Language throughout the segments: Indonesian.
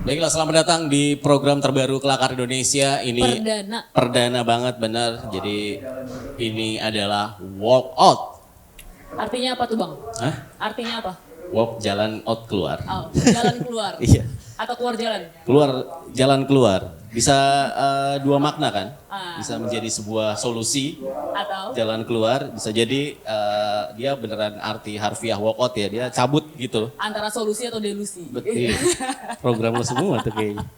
Baiklah, selamat datang di program terbaru Kelakar Indonesia. Ini perdana banget, benar. Jadi ini adalah walk out. Artinya apa tuh Bang? Hah? Artinya apa? Walk, jalan, out, keluar. Oh, jalan keluar. Iya. Atau keluar jalan? Keluar, jalan keluar. Bisa dua makna kan? Bisa menjadi sebuah solusi. Atau? Jalan keluar, bisa jadi dia beneran arti harfiah walk out ya. Dia cabut gitu. Antara solusi atau delusi? Betul. Program lo semua tuh kayaknya.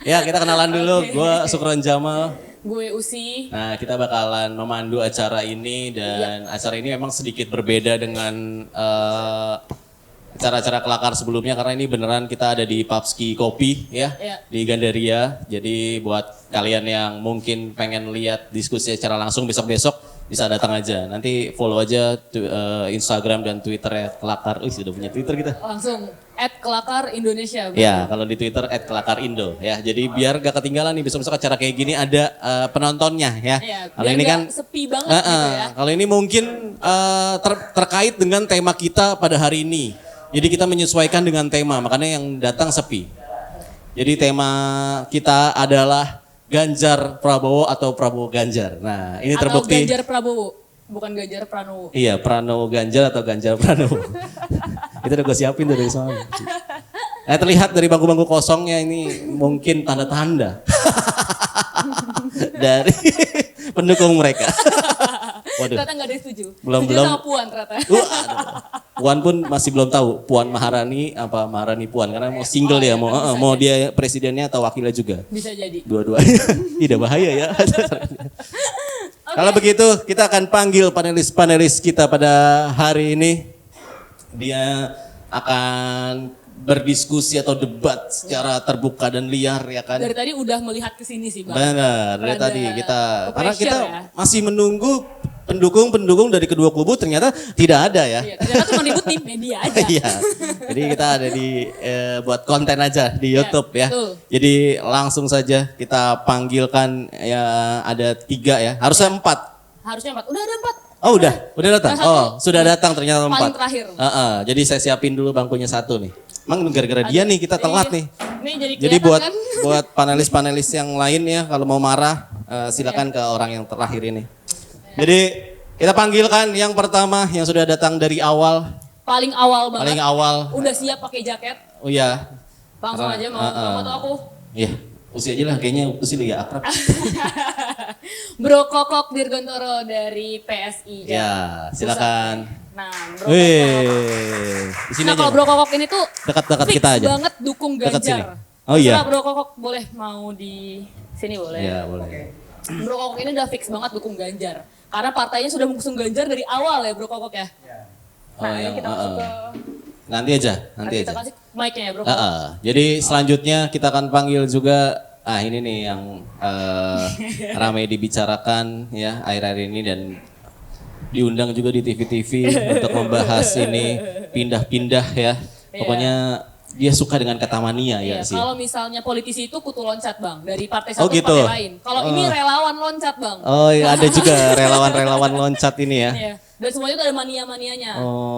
Ya, kita kenalan dulu. Gue Sukron Jamal. Gue Usi. Nah, kita bakalan memandu acara ini dan acara ini memang sedikit berbeda dengan acara-acara kelakar sebelumnya karena ini beneran kita ada di Papski Kopi ya, di Gandaria. Jadi buat kalian yang mungkin pengen lihat diskusi secara langsung besok-besok bisa datang aja. Nanti follow aja Instagram dan Twitter ya Kelakar. Sudah punya Twitter kita. Langsung @kelakar_Indonesia. Ya, kalau di Twitter @kelakarindo ya. Jadi biar gak ketinggalan nih besok-besok acara kayak gini ada penontonnya ya. Kalau ini kan sepi banget gitu ya. Kalau ini mungkin terkait dengan tema kita pada hari ini. Jadi kita menyesuaikan dengan tema, makanya yang datang sepi. Jadi tema kita adalah Ganjar Prabowo atau Prabowo Ganjar. Nah, ini terbukti. Atau Ganjar Prabowo, bukan Ganjar Pranowo. Iya, Pranowo Ganjar atau Ganjar Pranowo. Itu udah gue siapin tuh dari semalam. Nah, terlihat dari bangku-bangku kosongnya ini mungkin tanda-tanda dari pendukung mereka. Waduh. Ternyata gak ada yang setuju. Belum. Sama Puan ternyata. Puan pun masih belum tahu. Puan Maharani apa Maharani Puan karena mau single dia, mau dia presidennya atau wakilnya juga. Bisa jadi. Dua-duanya. Tidak bahaya ya. Kalau begitu kita akan panggil panelis-panelis kita pada hari ini. Dia akan berdiskusi atau debat secara terbuka dan liar ya kan. Dari tadi udah melihat ke sini sih Bang. Benar, dari tadi kita karena kita ya? masih menunggu pendukung dari kedua kubu ternyata tidak ada ya. Iya, ternyata cuma ribut di media aja. Iya. Jadi kita ada di buat konten aja di YouTube ya. Betul. Jadi langsung saja kita panggilkan ya ada 3 ya. Harusnya 4. Harusnya 4. Udah ada 4. Oh udah datang. Oh sudah datang ternyata 4. Paling terakhir. Jadi saya siapin dulu bangkunya 1 nih. Emang gara-gara dia nih kita telat nih. Ini jadi buat kan? buat panelis-panelis yang lain ya kalau mau marah silakan ke orang yang terakhir ini. Jadi kita panggilkan yang pertama yang sudah datang dari awal. Paling awal banget. Paling awal. Udah siap pakai jaket. Oh iya. Langsung aja mau foto aku. Iya. Usi aja lah kayaknya Usi lebih akrab. Bro Kokok Dirgontoro dari PSI. Ya, silakan. Nah, Bro Kokok. Nah, kalau Bro Kokok ini tuh dekat-dekat kita aja. Banget dukung Ganjar. Oh iya. Bro Kokok boleh mau di sini boleh. Iya, boleh. Okay. Bro Kokok ini udah fix banget dukung Ganjar. Karena partainya sudah mengusung Ganjar dari awal ya Bro Kokok ya. Nah, ini kita masuk ke nanti aja. Kita kasih mic-nya ya Bro Kokok. Jadi selanjutnya kita akan panggil juga ini nih yang ramai dibicarakan ya akhir-akhir ini dan diundang juga di TV-TV untuk membahas ini pindah-pindah ya. Pokoknya dia suka dengan kata mania ya sih. Kalau misalnya politisi itu kutu loncat Bang, dari partai satu gitu. ke partai lain. Kalau ini relawan loncat Bang. Oh iya ada juga relawan-relawan loncat ini ya. Iya. Dan semuanya itu ada mania-manianya.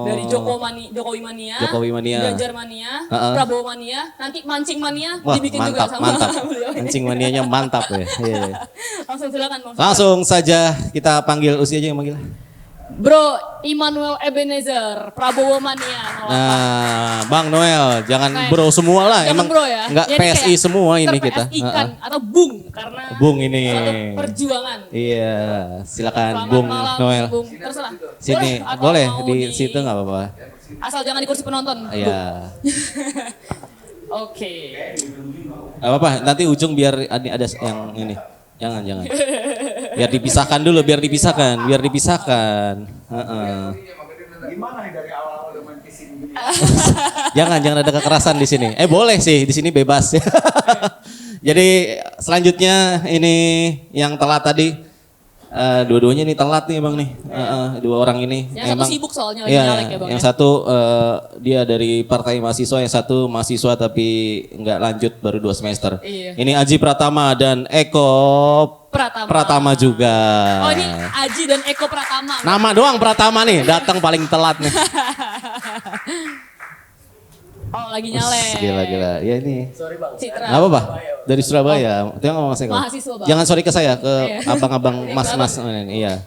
Dari Jokowi mania, Ganjar mania, Prabowo mania, nanti mancing mania. Wah, dibikin mantap, juga sama mantap. beliau. Mancing manianya mantap ya. Yeah. Langsung silakan Bang. Langsung saja kita panggil Usi aja yang manggil. Bro Immanuel Ebenezer, Prabowo mania. Nah, Bang Noel, jangan bro semua lah. Jangan Emang bro ya. Enggak PSI semua ini kita. PSI atau Bung karena Bung ini. perjuangan. Iya, silakan Selamat Bung malam, Noel. Bung. Terserah. Sini, boleh di situ nggak apa-apa. Asal jangan di kursi penonton. Iya. Oke. Gak apa-apa, nanti ujung biar ada yang ini. Jangan. Biar dipisahkan dulu, biar dipisahkan. Gimana nih dari awal udah main kissing gini? Jangan ada kekerasan di sini. Boleh sih, di sini bebas. Jadi selanjutnya ini yang telat tadi. Dua-duanya ini telat nih Bang nih. Dua orang ini. Yang satu sibuk soalnya lagi ya, nyalek ya Bang. Yang satu dia dari partai mahasiswa, yang satu mahasiswa tapi nggak lanjut baru 2 semester. Iya. Ini Aji Pratama dan Eko Pratama juga. Oh ini Aji dan Eko Pratama. Nama doang Pratama nih, datang paling telat nih. Oh, lagi nyalek. Gila. Ya ini. Citra. Nggak apa-apa. Dari Surabaya. Itu yang ngomong saya. Mahasiswa, Bang. Jangan sorry ke saya, ke Iya. abang-abang mas-mas. Iya.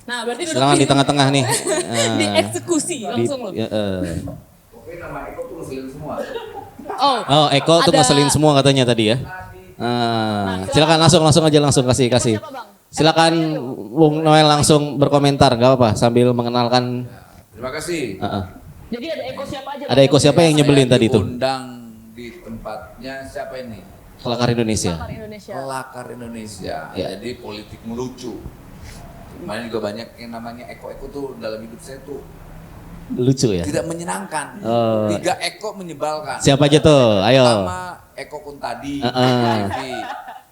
Nah, berarti duduk Silakan di tengah-tengah nih. dieksekusi langsung loh. Oke, nama Eko tuh ngeselin semua. Oh, Eko tuh Ada- ngeselin semua katanya tadi ya. Silakan langsung aja kasih. Siapa, Bang? Silakan Bung Noel langsung berkomentar, nggak apa-apa sambil mengenalkan. Terima kasih. Jadi ada Eko siapa aja? Ada Eko siapa yang nyebelin tadi tuh? Undang di tempatnya siapa ini? Kelakar Indonesia. Pakar Indonesia. Kelakar Indonesia. Ya. Jadi politik melucu. Kemarin juga banyak yang namanya Eko tuh dalam hidup saya tuh Lucu ya. tidak menyenangkan. Oh. 3 Eko menyebalkan. Siapa aja tuh? Ayo. Pertama Eko Kuntadi, TV.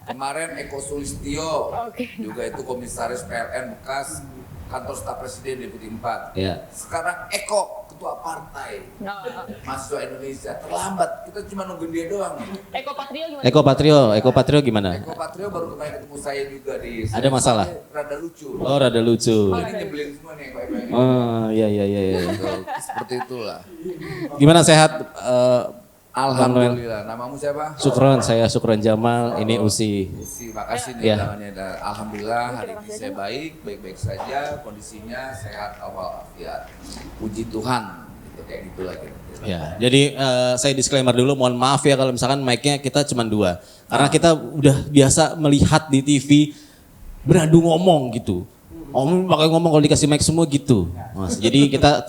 Kemarin Eko Sulistyo, juga itu komisaris PLN bekas kantor staf presiden Deputi 4. Ya. Sekarang Eko ketua partai mahasiswa Indonesia. Terlambat, kita cuma nungguin dia doang. Eko Patrio gimana? Eko Patrio gimana? Eko Patrio baru kemarin ketemu saya juga di. Ada masalah? Rada lucu. Oh, rada lucu. Ini nyebelin semua nih Eko ini. Oh, iya. Seperti itulah. Gimana sehat? Alhamdulillah. Namamu siapa? Saya Sukron Jamal, ini Usi. Terima kasih nih Ya. namanya. Alhamdulillah hari ini saya baik-baik saja, kondisinya sehat walafiat. Puji Tuhan, gitu, kayak gitulah kira-kira. Ya, jadi saya disclaimer dulu, mohon maaf ya kalau misalkan mic-nya kita cuma 2. Karena kita udah biasa melihat di TV beradu ngomong gitu. Om pakai ngomong kalau dikasih mic semua gitu. Mas, jadi kita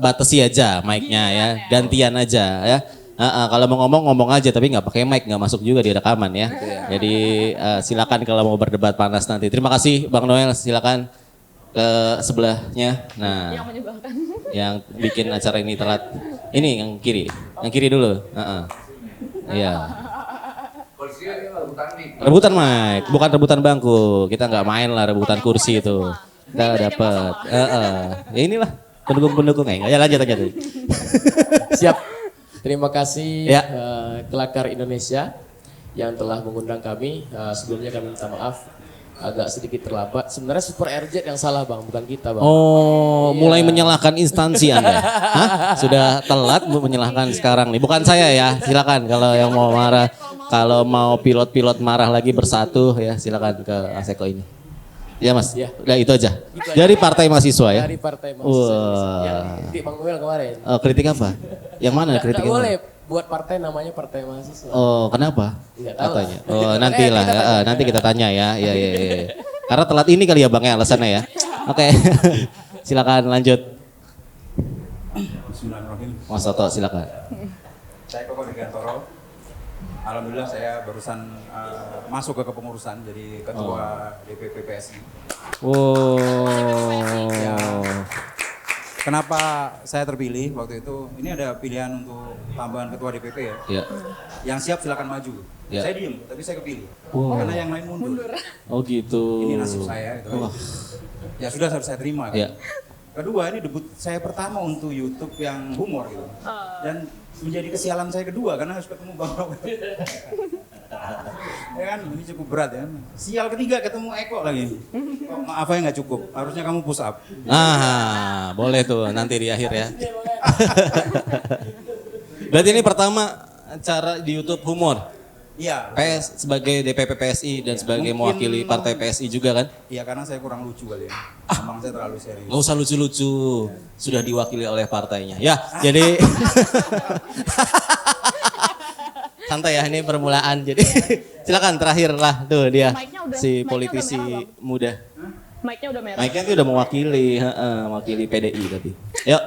batasi aja mic-nya ya, gantian aja ya. Kalau mau ngomong aja tapi nggak pakai mic, nggak masuk juga di rekaman ya. Jadi silakan kalau mau berdebat panas nanti. Terima kasih Bang Noel, silakan ke sebelahnya. Nah, Yang menyebalkan. yang bikin acara ini telat. Ini yang kiri dulu. Iya. Kondisinya dia rebutan nih. Rebutan mic, bukan rebutan bangku. Kita nggak main lah rebutan kursi itu. Kita dapat. Ya inilah pendukung-pendukung ya. Lanjut aja tuh. Siap. Terima kasih Ya. Kelakar Indonesia yang telah mengundang kami. Sebelumnya kami minta maaf agak sedikit terlambat. Sebenarnya Super RJ yang salah Bang, bukan kita Bang. Oh, mulai menyalahkan instansi Anda. Hah? Sudah telat menyalahkan sekarang nih. Bukan saya ya. Silakan kalau yang mau marah, kalau mau pilot-pilot marah lagi bersatu ya, silakan ke Aseko ini. Ya Mas, Ya. udah itu aja. Dari Partai Mahasiswa ya. Dari Partai Mahasiswa Indonesia. Yang Wah. kritik Bang Noel kemarin. Kritik apa? Yang mana kritik? Nggak boleh buat partai namanya Partai Mahasiswa. Oh, kenapa? Nggak tahu Katanya. lah. Oh, nantilah. Nanti kita tanya ya. Iya. Karena telat ini kali ya Bang ya alasannya ya. Oke. Silakan lanjut. Bismillahirrahmanirrahim. Mas Toto silakan. Saya Koko Digantoro. Alhamdulillah saya barusan masuk ke kepengurusan jadi ketua DPP PSI. Wow. Kenapa saya terpilih waktu itu? Ini ada pilihan untuk tambahan ketua DPP ya. Ya. Yang siap silakan maju. Ya. Saya diem, tapi saya kepilih. Wow. Karena yang lain mundur. Oh gitu. Ini nasib saya. Gitu. Wah. Ya sudah harus saya terima. Kan? Ya. Kedua ini debut saya pertama untuk YouTube yang humor gitu. Dan menjadi kesialan saya kedua karena harus ketemu Bang Noel. Ya kan, ini cukup berat ya. Sial ketiga ketemu Eko lagi. Kok maaf ya nggak cukup, harusnya kamu push up. Boleh tuh nanti di akhir ya. Berarti ini pertama acara di YouTube humor. Iya. PS sebagai DPP PSI dan sebagai Mungkin mewakili partai PSI juga kan? Iya karena saya kurang lucu kali ya. Memang saya terlalu serius. Gak usah lucu-lucu, sudah diwakili oleh partainya. Ya, jadi santai ya ini permulaan. Jadi silakan terakhir lah tuh dia si politisi muda. Mic-nya udah merah. Mike-nya itu udah mewakili PDI tadi. Yuk.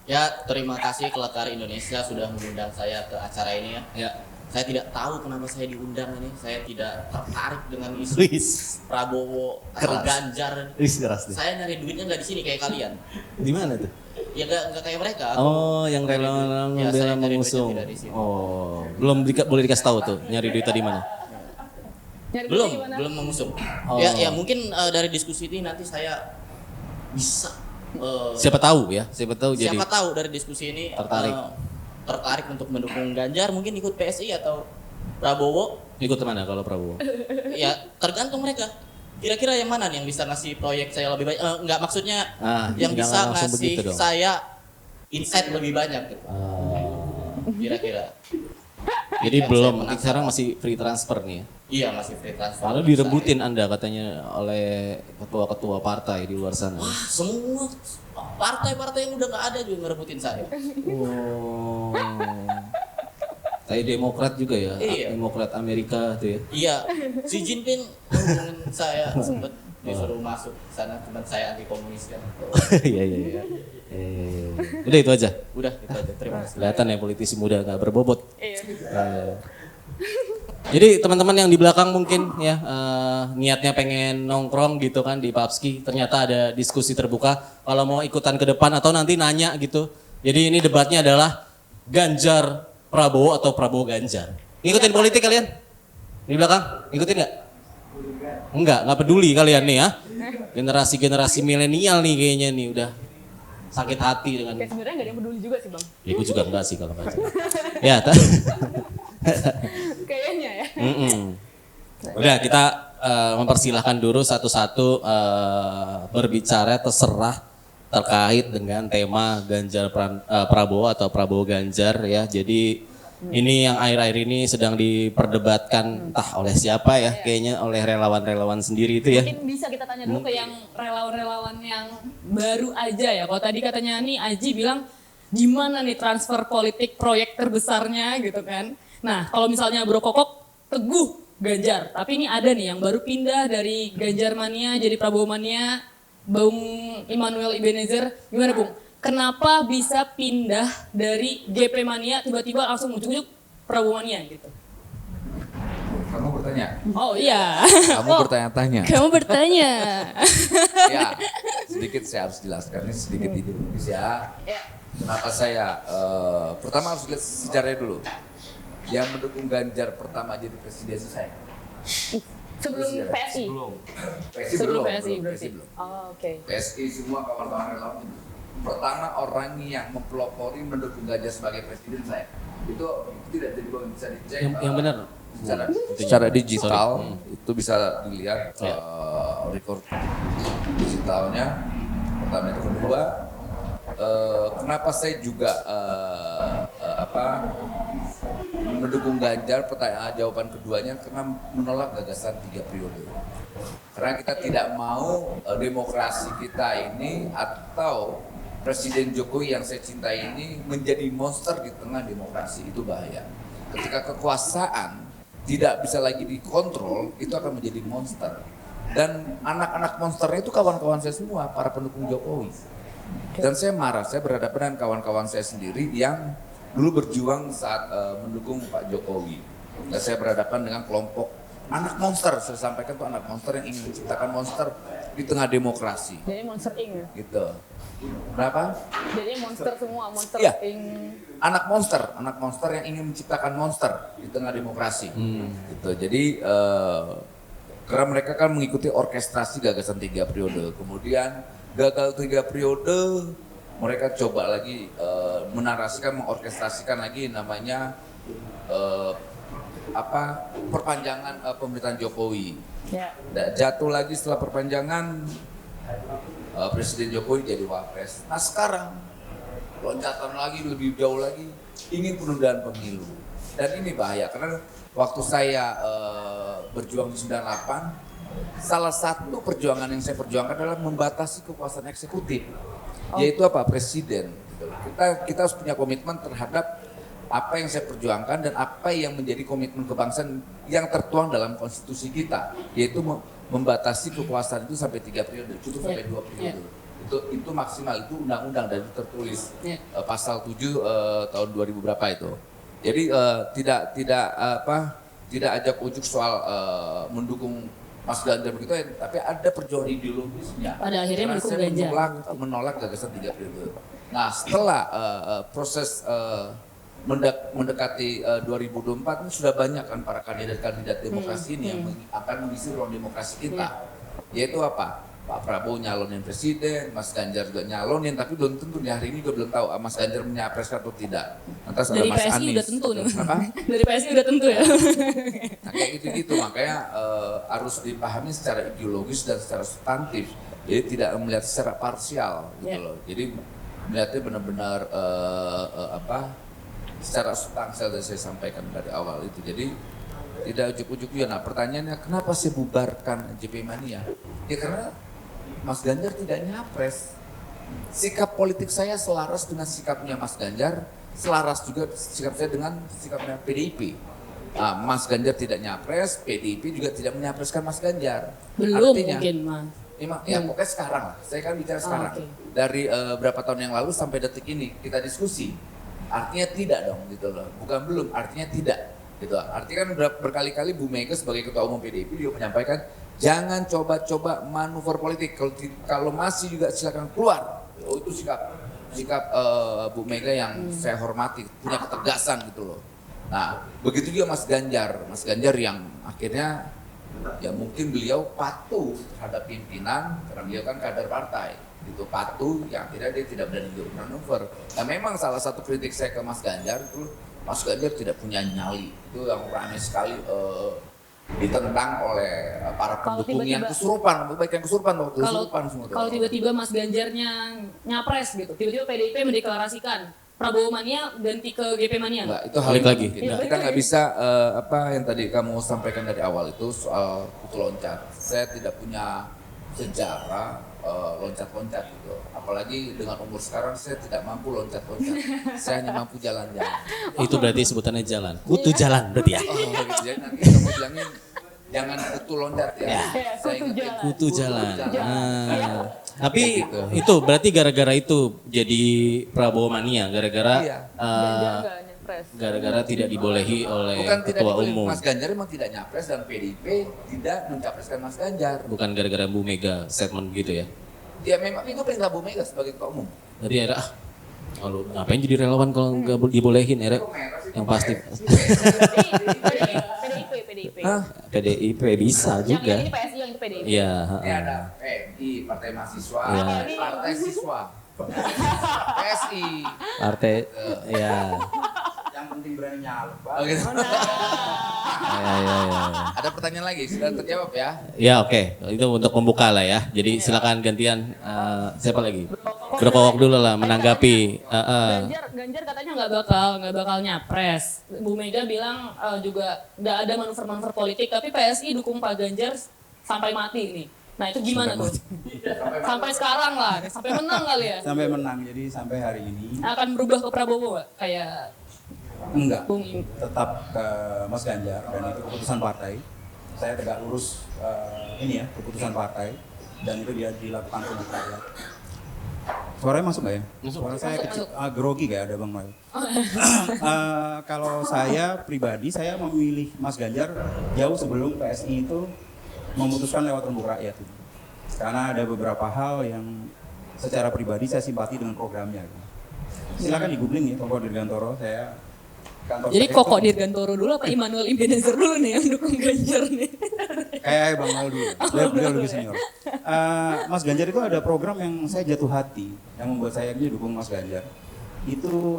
Ya, terima kasih Kelakar Indonesia sudah mengundang saya ke acara ini ya. Ya. Saya tidak tahu kenapa saya diundang ini. Saya tidak tertarik dengan isu Wis. Prabowo atau Keras. Ganjar. Wis keras deh. Saya nyari duitnya nggak di sini kayak kalian. Di mana tuh? Ya nggak kayak mereka. Oh, yang rela Ya, membela saya nyari duitnya mengusung. tidak di sini. Oh, boleh dikasih tahu tuh nyari duitnya di mana? Nyari Belum, duitnya gimana? belum mengusung. Oh. Ya mungkin dari diskusi ini nanti saya bisa Siapa tahu ya? Siapa tahu jadi. siapa tahu dari diskusi ini tertarik untuk mendukung Ganjar, mungkin ikut PSI atau Prabowo. Ikut kemana kalau Prabowo? Ya tergantung mereka. Kira-kira yang mana nih yang bisa ngasih proyek saya lebih baik? Enggak, maksudnya yang jangan bisa langsung ngasih begitu dong. saya insight lebih banyak gitu. Kira-kira. Jadi Yang belum, saya sekarang masih free transfer nih ya. Iya, masih free transfer. Lalu direbutin Anda katanya oleh ketua-ketua partai di luar sana. Wah, semua partai-partai yang udah nggak ada juga ngerebutin saya. Oh. Kayak Demokrat juga ya, Iya. Demokrat Amerika tuh ya. Iya, Xi Jinping hubungin saya sempet disuruh masuk sana, cuman saya anti komunis kan. Iya. Udah itu aja. Udah itu aja, terima kasih. Kelihatan ya politisi muda nggak berbobot. Iya. Jadi teman-teman yang di belakang mungkin ya niatnya pengen nongkrong gitu kan di Papski, ternyata ada diskusi terbuka. Kalau mau ikutan ke depan atau nanti nanya gitu. Jadi ini debatnya adalah Ganjar Prabowo atau Prabowo Ganjar. Ngikutin politik kalian? Di belakang? Ngikutin nggak? Nggak peduli kalian nih ya. Generasi milenial nih kayaknya nih udah sakit hati dengan. Kayak sebenarnya nggak ada yang peduli juga sih bang. Ya gue juga enggak sih kalau Ganjar. Ya. Kayaknya ya. Udah kita mempersilahkan dulu satu-satu berbicara terserah terkait dengan tema Ganjar Prabowo atau Prabowo Ganjar ya. Jadi ini yang akhir-akhir ini sedang diperdebatkan entah oleh siapa ya, kayaknya oleh relawan-relawan sendiri itu ya. Mungkin bisa kita tanya dulu ke yang relawan-relawan yang baru aja ya. Kalau tadi katanya nih Aji bilang gimana nih transfer politik proyek terbesarnya gitu kan. Nah kalau misalnya Bro Kokok teguh Ganjar, tapi ini ada nih yang baru pindah dari Ganjar mania jadi Prabowo mania, Bung Immanuel Ebenezer, gimana Bung? Kenapa bisa pindah dari GP mania tiba-tiba langsung ujuk-ujuk Prabowo mania gitu? Kamu bertanya? Oh iya. Kamu bertanya-tanya? Kamu bertanya. Ya, sedikit saya harus jelaskan ini sedikit ideologis ya. Kenapa saya? Pertama harus lihat sejarahnya dulu. Yang mendukung Ganjar pertama jadi presiden saya. Sebelum PSI? PSI Sebelum belum. PSI belum, berarti? PSI belum. Oh oke. PSI semua kawan-kawan relawan. Pertama orang yang mempelopori mendukung Ganjar sebagai presiden saya. Itu tidak jadi bisa dicek. Yang benar. Secara digital itu bisa dilihat record digitalnya. Pertama itu kedua. Kenapa saya juga mendukung Ganjar? Jawaban keduanya karena menolak gagasan 3 periode. Karena kita tidak mau demokrasi kita ini atau Presiden Jokowi yang saya cintai ini menjadi monster di tengah demokrasi. Itu bahaya. Ketika kekuasaan tidak bisa lagi dikontrol, itu akan menjadi monster. Dan anak-anak monsternya itu kawan-kawan saya semua, para pendukung Jokowi. Dan saya marah, saya berhadapan dengan kawan-kawan saya sendiri yang dulu berjuang saat mendukung Pak Jokowi. Dan saya berhadapan dengan kelompok anak monster, saya sampaikan tuh anak monster yang ingin menciptakan monster di tengah demokrasi. Jadi Monster Inc. Gitu. Kenapa? Jadi monster semua, Monster Iya. Inc. Anak monster yang ingin menciptakan monster di tengah demokrasi. Gitu. Jadi karena mereka kan mengikuti orkestrasi gagasan 3 periode. Kemudian gagal 3 periode, mereka coba lagi menarasikan, mengorkestrasikan lagi namanya perpanjangan pemerintahan Jokowi. Ya. Jatuh lagi setelah perpanjangan Presiden Jokowi jadi wapres. Nah sekarang loncatan lagi lebih jauh lagi ingin penundaan pemilu. Dan ini bahaya karena waktu saya berjuang di 98, salah satu perjuangan yang saya perjuangkan adalah membatasi kekuasaan eksekutif, yaitu apa? Presiden. Gitu. Kita harus punya komitmen terhadap apa yang saya perjuangkan dan apa yang menjadi komitmen kebangsaan yang tertuang dalam konstitusi kita, yaitu membatasi kekuasaan itu sampai 3 periode, cukup sampai 2 periode. Itu maksimal, itu undang-undang dan itu tertulis pasal 7 tahun 2000 berapa itu. Jadi tidak ajak ujuk soal mendukung Mas Ganjar begitu, tapi ada perjuangan ideologisnya. Pada akhirnya Karena mendukung saya Ganjar. menolak gagasan 3 periode. Nah setelah proses mendekati 2024 ini sudah banyak kan para kandidat-kandidat demokrasi ini yang akan mengisi ruang demokrasi kita. Yaitu apa? Pak Prabowo nyalonin presiden, Mas Ganjar juga nyalonin, tapi belum tentu nih hari ini juga belum tahu Mas Ganjar menyapres atau tidak. Lantas ada Dari Mas PSI Anies. udah tentu nih. Apa? Dari PSI udah tentu ya. Nah kayak gitu-gitu makanya harus dipahami secara ideologis dan secara substantif. Jadi tidak melihat secara parsial gitu loh. Jadi melihatnya benar-benar secara substansial yang saya sampaikan dari awal itu. Jadi tidak ujuk-ujuk ya. Nah pertanyaannya kenapa sih bubarkan JP Mania? Ya karena Mas Ganjar tidak nyapres. Sikap politik saya selaras dengan sikapnya Mas Ganjar, selaras juga sikap saya dengan sikapnya PDIP. Nah, Mas Ganjar tidak nyapres, PDIP juga tidak menyapreskan Mas Ganjar. Belum Artinya, mungkin Mas. ya pokoknya sekarang lah, saya kan bicara sekarang. Oke. Dari berapa tahun yang lalu sampai detik ini kita diskusi. Artinya tidak dong gitu loh, bukan belum, artinya tidak. Gitu. Artinya kan berkali-kali Bu Mega sebagai Ketua Umum PDIP juga menyampaikan jangan coba-coba manuver politik. Kalau masih juga silakan keluar. Oh, itu sikap Bu Mega yang saya hormati, punya ketegasan gitu loh. Nah, begitu juga Mas Ganjar yang akhirnya ya mungkin beliau patuh terhadap pimpinan karena beliau kan kader partai. Itu patuh, yang akhirnya dia tidak berani manuver. Nah, memang salah satu kritik saya ke Mas Ganjar itu Mas Ganjar tidak punya nyali. Itu yang ramai sekali ditentang oleh para Kalau pendukung yang tiba-tiba- kesurupan, baik yang kesurupan waktu Kalau kesurupan semua. kalau tiba-tiba Mas Ganjarnya nyapres gitu, tiba-tiba PDIP mendeklarasikan Prabowo Mania ganti ke GP Mania. Enggak, itu hal Balik yang lagi. mungkin. Iya, Kita balik nggak lagi. bisa apa yang tadi kamu sampaikan dari awal itu soal putu loncat. Saya tidak punya sejarah loncat-loncat gitu. Apalagi dengan umur sekarang saya tidak mampu loncat-loncat. Saya hanya mampu jalan-jalan. Itu berarti sebutannya jalan. Kutu jalan berarti ya. Oh, gitu. Jadi nanti kamu bilangin jangan putu loncat ya. Saya kutu ingetin, jalan. Kutu jalan. jalan. Tapi itu berarti gara-gara itu jadi Prabowo Mania, gara-gara Iya. gara-gara tidak dibolehi oleh Bukan tidak Ketua dipilih. Umum. Mas Ganjar memang tidak nyapres dan PDIP tidak mencapreskan Mas Ganjar. Bukan gara-gara Bu Mega statement gitu ya. Ya memang itu perintah Bu Mega sebagai Ketua Umum. Jadi era kalau ngapain jadi relawan kalau nggak dibolehin era yang pasti PDIP. PDIP bisa Yang juga. ini PSI, yang itu PDIP. Iya, Ini ada PMI, Partai Mahasiswa, Iya. Partai Siswa, PSI. Partai ya. Yang penting berani nyalep, Pak. Oh, gitu. Ya. Ada pertanyaan lagi, sudah terjawab ya? Ya oke, itu untuk membuka lah ya. Jadi silakan gantian siapa lagi? Bro Kokok dulu lah menanggapi. Ganjar katanya nggak bakal nyapres. Bu Mega bilang juga nggak ada manuver-manuver politik, tapi PSI dukung Pak Ganjar sampai mati nih. Nah itu gimana tuh? Sampai sekarang lah, sampai menang kali ya. Sampai menang, jadi sampai hari ini Akan berubah ke Prabowo nggak? Kayak enggak. Bung Im. Tetap ke Mas Ganjar dan itu keputusan partai. Saya tegak lurus ini ya, keputusan partai dan itu dia dilakukan untuk rakyat. Suaranya masuk nggak ya? Suara saya kecil, grogi kayak ada Bang Noel. Kalau saya pribadi, saya memilih Mas Ganjar jauh sebelum PSI itu memutuskan lewat Rembuk Rakyat. Karena ada beberapa hal yang secara pribadi saya simpati dengan programnya. Silakan di googling ya, Kokok Dirgantoro. Saya kantor Jadi saya itu- Kokok Dirgantoro dulu apa Immanuel Ebenezer dulu nih yang dukung Ganjar nih? Kayak Bang Mal dulu, beliau lebih senior. Mas Ganjar itu ada program yang saya jatuh hati, yang membuat saya ini dukung Mas Ganjar. Itu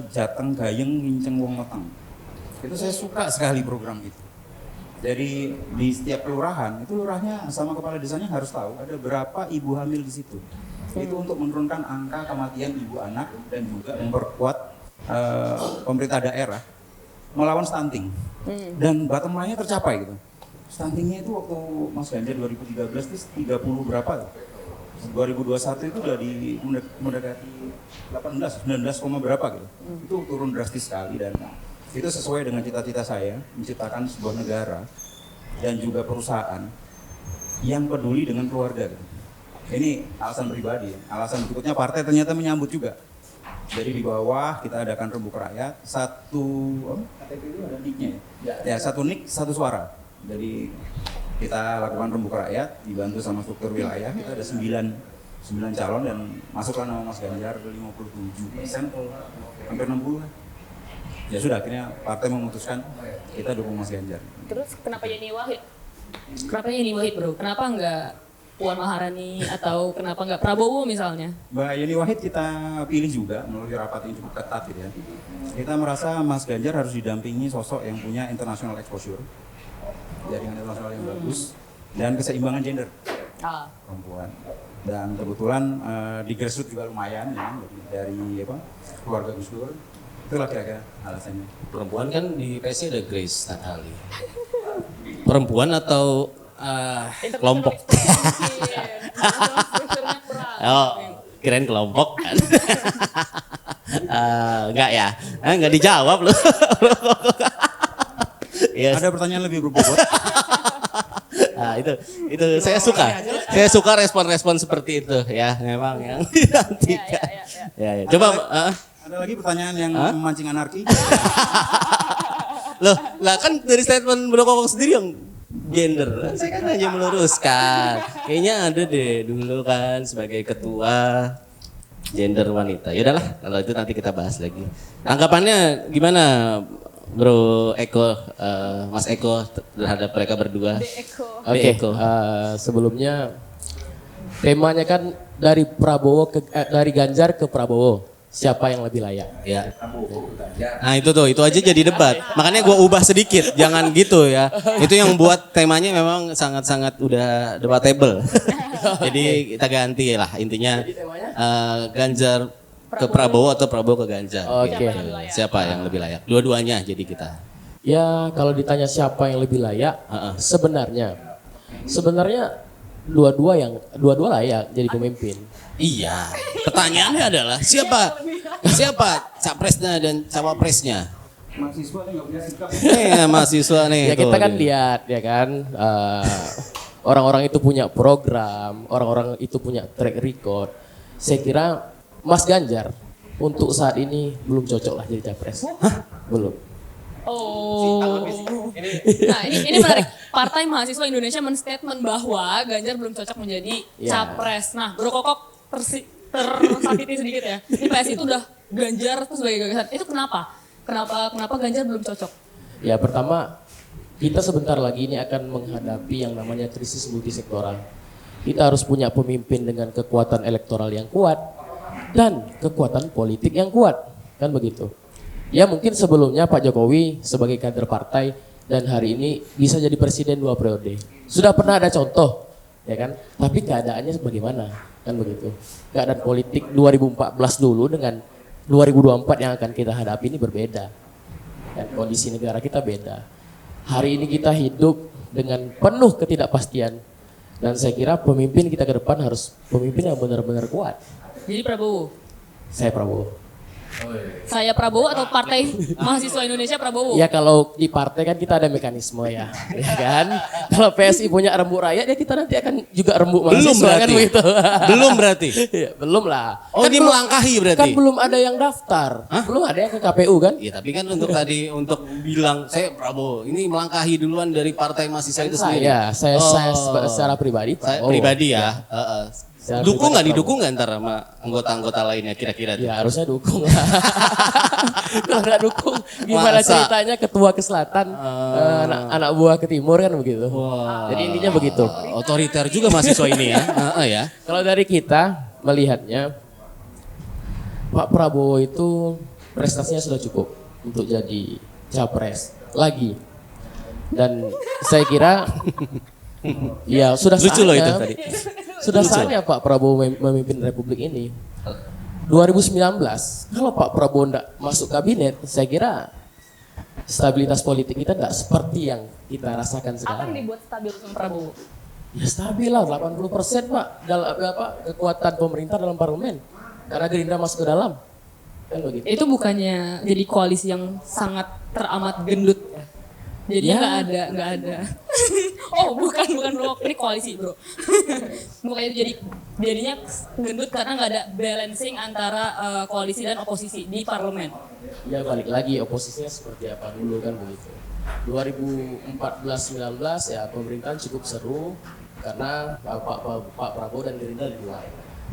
Jateng Gayeng Nginceng Wong Meteng. Itu saya suka sekali program itu. Jadi di setiap kelurahan, itu lurahnya sama kepala desanya harus tahu ada berapa ibu hamil di situ. Itu untuk menurunkan angka kematian ibu anak dan juga memperkuat pemerintah daerah melawan stunting. Dan bottom line-nya tercapai gitu. Stuntingnya itu waktu Mas Ganjar 2013 itu 30 berapa tuh? 2021 itu udah mendekati 18, 19, berapa gitu. Itu turun drastis sekali dan itu sesuai dengan cita-cita saya menciptakan sebuah negara dan juga perusahaan yang peduli dengan keluarga gitu. Ini alasan pribadi, alasan berikutnya partai ternyata menyambut juga. Jadi di bawah kita adakan Rembuk Rakyat, KTP itu ada nick-nya ya? Ya, satu nick, satu suara. Jadi kita lakukan Rembuk Rakyat, dibantu sama struktur wilayah, kita ada 9 calon dan masuklah nama Mas Ganjar ke 57%, hampir 60 lah. Ya sudah, akhirnya partai memutuskan kita dukung Mas Ganjar. Terus kenapa Yeni Wahid? Kenapa Yeni Wahid bro? Kenapa nggak Puan Maharani atau kenapa nggak Prabowo misalnya? Mbak Yeni Wahid kita pilih juga melalui rapat yang cukup ketat gitu ya. Kita merasa Mas Ganjar harus didampingi sosok yang punya international exposure, jaringan internasional yang bagus, dan keseimbangan gender Ah. perempuan. Dan kebetulan di grassroots juga lumayan ya, dari keluarga Gus Dur. Itulah kira-kira alasannya. Perempuan kan di PSI ada Grace Natali. Perempuan atau kelompok? Oh, kirain kelompok kan? Enggak ya? Enggak dijawab loh. Yes. Ada pertanyaan lebih berbobot? Nah, itu saya suka respon-respon seperti itu ya, memang yang dinantikan. Ya. Coba Ada lagi pertanyaan yang memancing anarki? loh, lah kan dari statement Bro Kokok sendiri yang gender. Saya kan hanya meluruskan. Kayaknya ada deh dulu kan sebagai ketua gender wanita. Ya udahlah, kalau itu nanti kita bahas lagi. Tanggapannya gimana Bro Eko, Mas Eko terhadap mereka berdua? Oke, sebelumnya temanya kan dari dari Ganjar ke Prabowo, siapa yang lebih layak? Ya. Nah itu aja jadi debat. Makanya gua ubah sedikit, jangan gitu ya. Itu yang buat temanya memang sangat-sangat udah debatable. Jadi kita ganti lah intinya Ganjar ke Prabowo atau Prabowo ke Ganjar. Oke. Gitu. Siapa yang lebih layak? Dua-duanya jadi kita. Ya kalau ditanya siapa yang lebih layak, sebenarnya dua-dua layak jadi pemimpin. Iya. Pertanyaannya adalah siapa capresnya dan cawapresnya? Mahasiswa nggak punya sikap. Mahasiswa nih. Ya kita kan lihat ya kan orang-orang itu punya program, orang-orang itu punya track record. Saya kira Mas Ganjar untuk saat ini belum cocok lah jadi capres. Belum. Oh. Nah ini menarik. Partai Mahasiswa Indonesia menstatement bahwa Ganjar belum cocok menjadi capres. Nah Bro Kokok tersakiti sedikit ya. Ini PSI itu udah Ganjar tuh sebagai gagasan. Itu kenapa? Kenapa Ganjar belum cocok? Ya pertama kita sebentar lagi ini akan menghadapi yang namanya krisis multisektoral. Kita harus punya pemimpin dengan kekuatan elektoral yang kuat dan kekuatan politik yang kuat, kan begitu. Ya mungkin sebelumnya Pak Jokowi sebagai kader partai dan hari ini bisa jadi presiden 2 periode. Sudah pernah ada contoh, ya kan? Tapi keadaannya bagaimana, kan begitu. Keadaan politik 2014 dulu dengan 2024 yang akan kita hadapi ini berbeda. Dan kondisi negara kita beda. Hari ini kita hidup dengan penuh ketidakpastian. Dan saya kira pemimpin kita ke depan harus pemimpin yang benar-benar kuat. Jadi Prabowo. Saya Prabowo. Saya Prabowo atau Partai Mahasiswa Indonesia Prabowo? Ya kalau di partai kan kita ada mekanisme ya, ya kan? Kalau PSI punya rembuk rakyat ya kita nanti akan juga rembuk mahasiswa kan begitu. Belum berarti? Ya, belum lah. Oh ini melangkahi berarti? Kan belum ada yang daftar, belum ada yang ke KPU kan? Iya tapi kan untuk bilang saya Prabowo ini melangkahi duluan dari Partai Mahasiswa itu sendiri. Saya secara pribadi Saya Prabowo. pribadi ya. Secara Dukung nggak pribadi didukung nggak ntar sama anggota-anggota lainnya kira-kira? Ya harusnya dukung lah. Kalau nggak dukung, gimana Masa? ceritanya ketua ke selatan, anak buah ke timur kan begitu. Jadi intinya begitu. Otoriter juga mahasiswa ini ya. Ya. Kalau dari kita melihatnya, Pak Prabowo itu prestasinya sudah cukup untuk jadi capres lagi. Dan saya kira ya sudah Lucu loh itu saatnya, tadi. sudah saatnya Pak Prabowo memimpin Republik ini. 2019, kalau Pak Prabowo tidak masuk kabinet, saya kira stabilitas politik kita tidak seperti yang kita rasakan Apa sekarang. yang dibuat stabil sama Prabowo? Ya stabil lah, 80% Pak dalam kekuatan pemerintah dalam parlemen. Karena Gerindra masuk ke dalam. Kan begitu. Itu bukannya jadi koalisi yang sangat teramat gendut ya? Jadi Ya. nggak ada. Oh bukan bro, ini koalisi bro. Bukannya itu jadinya gendut karena nggak ada balancing antara koalisi dan oposisi di parlemen. Ya balik lagi oposisinya seperti apa dulu kan begitu. 2014-19 ya pemerintahan cukup seru karena Pak Prabowo dan Gerindra di luar.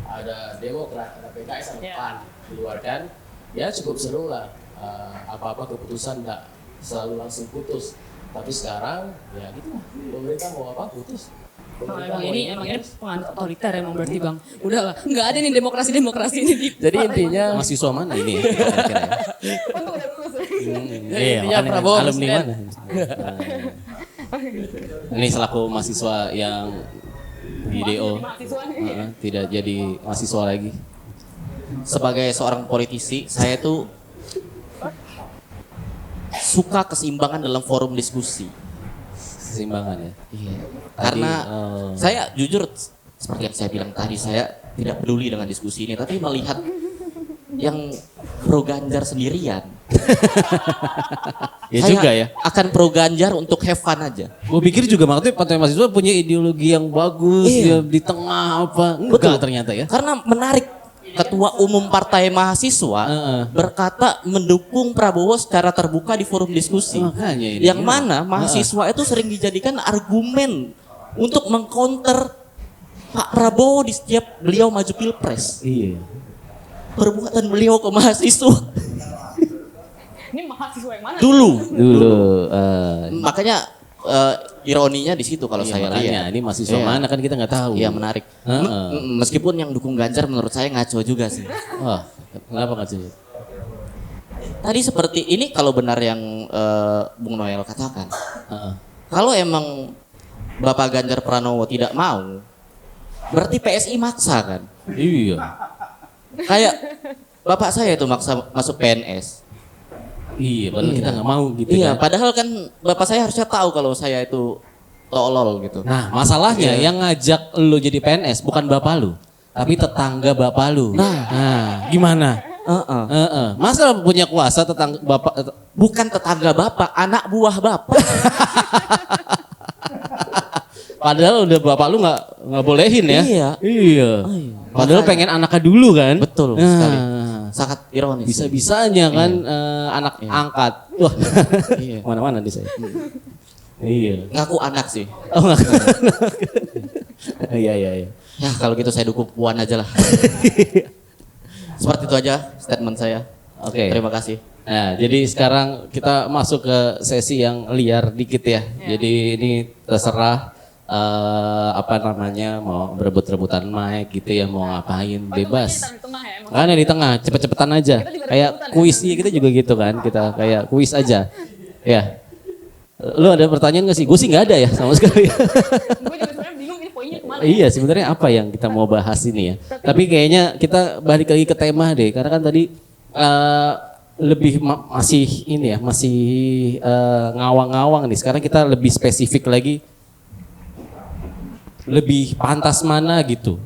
Ada Demokrat, ada PKS, ada PAN di luar kan. Ya cukup seru lah. Apa-apa keputusan enggak selalu langsung putus. Tapi sekarang ya gitu lah. Pemerintah mau apa putus. Emang ini penganut otoriter emang berarti bang. Udah lah, nggak ada nih demokrasi ini di. Jadi intinya Mahasiswa mana ini? Kira-kira ya? Iya, intinya makanya Prabowo alumni presiden. mana? Ini selaku mahasiswa yang di DO. Tidak jadi mahasiswa lagi. Sebagai seorang politisi, saya tuh suka keseimbangan dalam forum diskusi. Keseimbangan ya. Iya. Karena saya jujur seperti yang saya bilang tadi, saya tidak peduli dengan diskusi ini, tapi melihat yang pro Ganjar sendirian. Ya saya juga ya. akan pro Ganjar untuk have fun aja. Gue pikir juga maksudnya partai mahasiswa punya ideologi yang bagus ya, Iya. di tengah apa. Enggak ternyata ya. Karena menarik, Ketua Umum Partai Mahasiswa berkata mendukung Prabowo secara terbuka di forum diskusi. Makanya ini. Yang mana mahasiswa itu sering dijadikan argumen untuk mengcounter Pak Prabowo di setiap beliau maju pilpres. Iya. Perbuatan beliau ke mahasiswa Ini mahasiswa yang mana? dulu. Makanya Ironinya di situ kalau saya lihat. ini mahasiswa Iya. mana kan kita nggak tahu. Iya, menarik. Meskipun yang dukung Ganjar menurut saya ngaco juga sih. Wah, kenapa nggak sih? Tadi seperti ini kalau benar yang Bung Noel katakan. Kalau emang Bapak Ganjar Pranowo tidak mau, berarti PSI maksa kan? Iya. Kayak bapak saya itu maksa masuk PNS. Iya, padahal kita nggak mau gitu Iya, kan. padahal kan bapak saya harusnya tahu kalau saya itu tolol gitu. Nah, masalahnya yang ngajak lu jadi PNS bukan bapak lu, tapi tetangga bapak lu. Nah, gimana? Masa punya kuasa tetangga bapak? Bukan tetangga bapak, anak buah bapak. Padahal udah bapak lu nggak bolehin ya? Iya. Iya. Padahal Makanya. pengen anaknya dulu kan? Betul Nah, sekali. Sangat ironis. Bisa-bisanya kan anak angkat. Wah, Iya. mana-mana di saya. Iya. Ngaku anak sih. Oh nggak. Iya. Ya kalau gitu saya dukung Puan aja lah. Seperti itu aja statement saya. Oke. Terima kasih. Nah, jadi sekarang kita masuk ke sesi yang liar dikit ya. Jadi ini terserah apa namanya, mau berebut-rebutan mic gitu ya, mau ngapain bebas. Di tengah ya emang. Kan di tengah, cepet-cepetan aja. Kayak kuis ya, kita juga gitu kan, kita kayak kuis aja. Ya. Lu ada pertanyaan gak sih? Gue sih nggak ada ya sama sekali. Gue juga sebenarnya bingung ini poinnya kemana. Iya, sebenarnya apa yang kita mau bahas ini ya? Tapi kayaknya kita balik lagi ke tema deh, karena kan tadi lebih masih ini ya, masih ngawang-ngawang nih. Sekarang kita lebih spesifik lagi, lebih pantas mana gitu.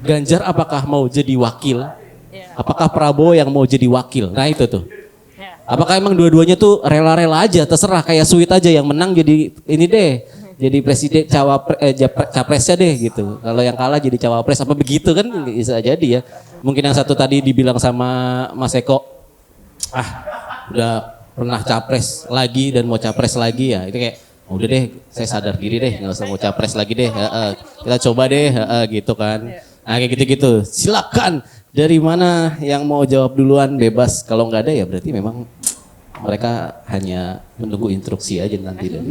Ganjar apakah mau jadi wakil? Iya. Apakah Prabowo yang mau jadi wakil? Nah itu tuh. Iya. Apakah emang dua-duanya tuh rela-rela aja, terserah kayak Sweet aja yang menang jadi ini deh, jadi presiden capresnya deh gitu. Kalau yang kalah jadi cawapres apa begitu kan bisa jadi ya. Mungkin yang satu tadi dibilang sama Mas Eko, udah pernah capres lagi dan mau capres lagi ya. Itu kayak udah deh, saya sadar diri deh, nggak usah mau capres lagi deh. Kita coba deh, gitu kan. Nah kayak gitu-gitu. Silakan. Dari mana yang mau jawab duluan bebas. Kalau nggak ada ya berarti memang mereka hanya menunggu instruksi aja nanti dari.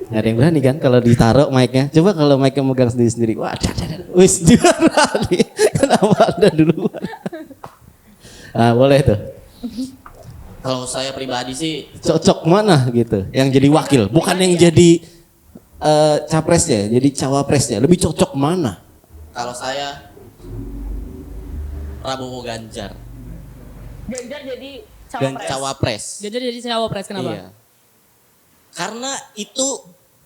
Nggak ada yang berani kan kalau ditaruh mic-nya. Coba kalau mic-nya megang sendiri-sendiri. Wah, wis juara nih. Kenapa Anda duluan? Nah, boleh tuh. Kalau saya pribadi sih Cocok mana gitu. Yang jadi wakil, bukan yang jadi capresnya, jadi cawapresnya. Lebih cocok mana? kalau saya Prabowo Ganjar. Ganjar jadi Dan cawapres. cawapres. Ganjar jadi cawapres kenapa? Iya. Karena itu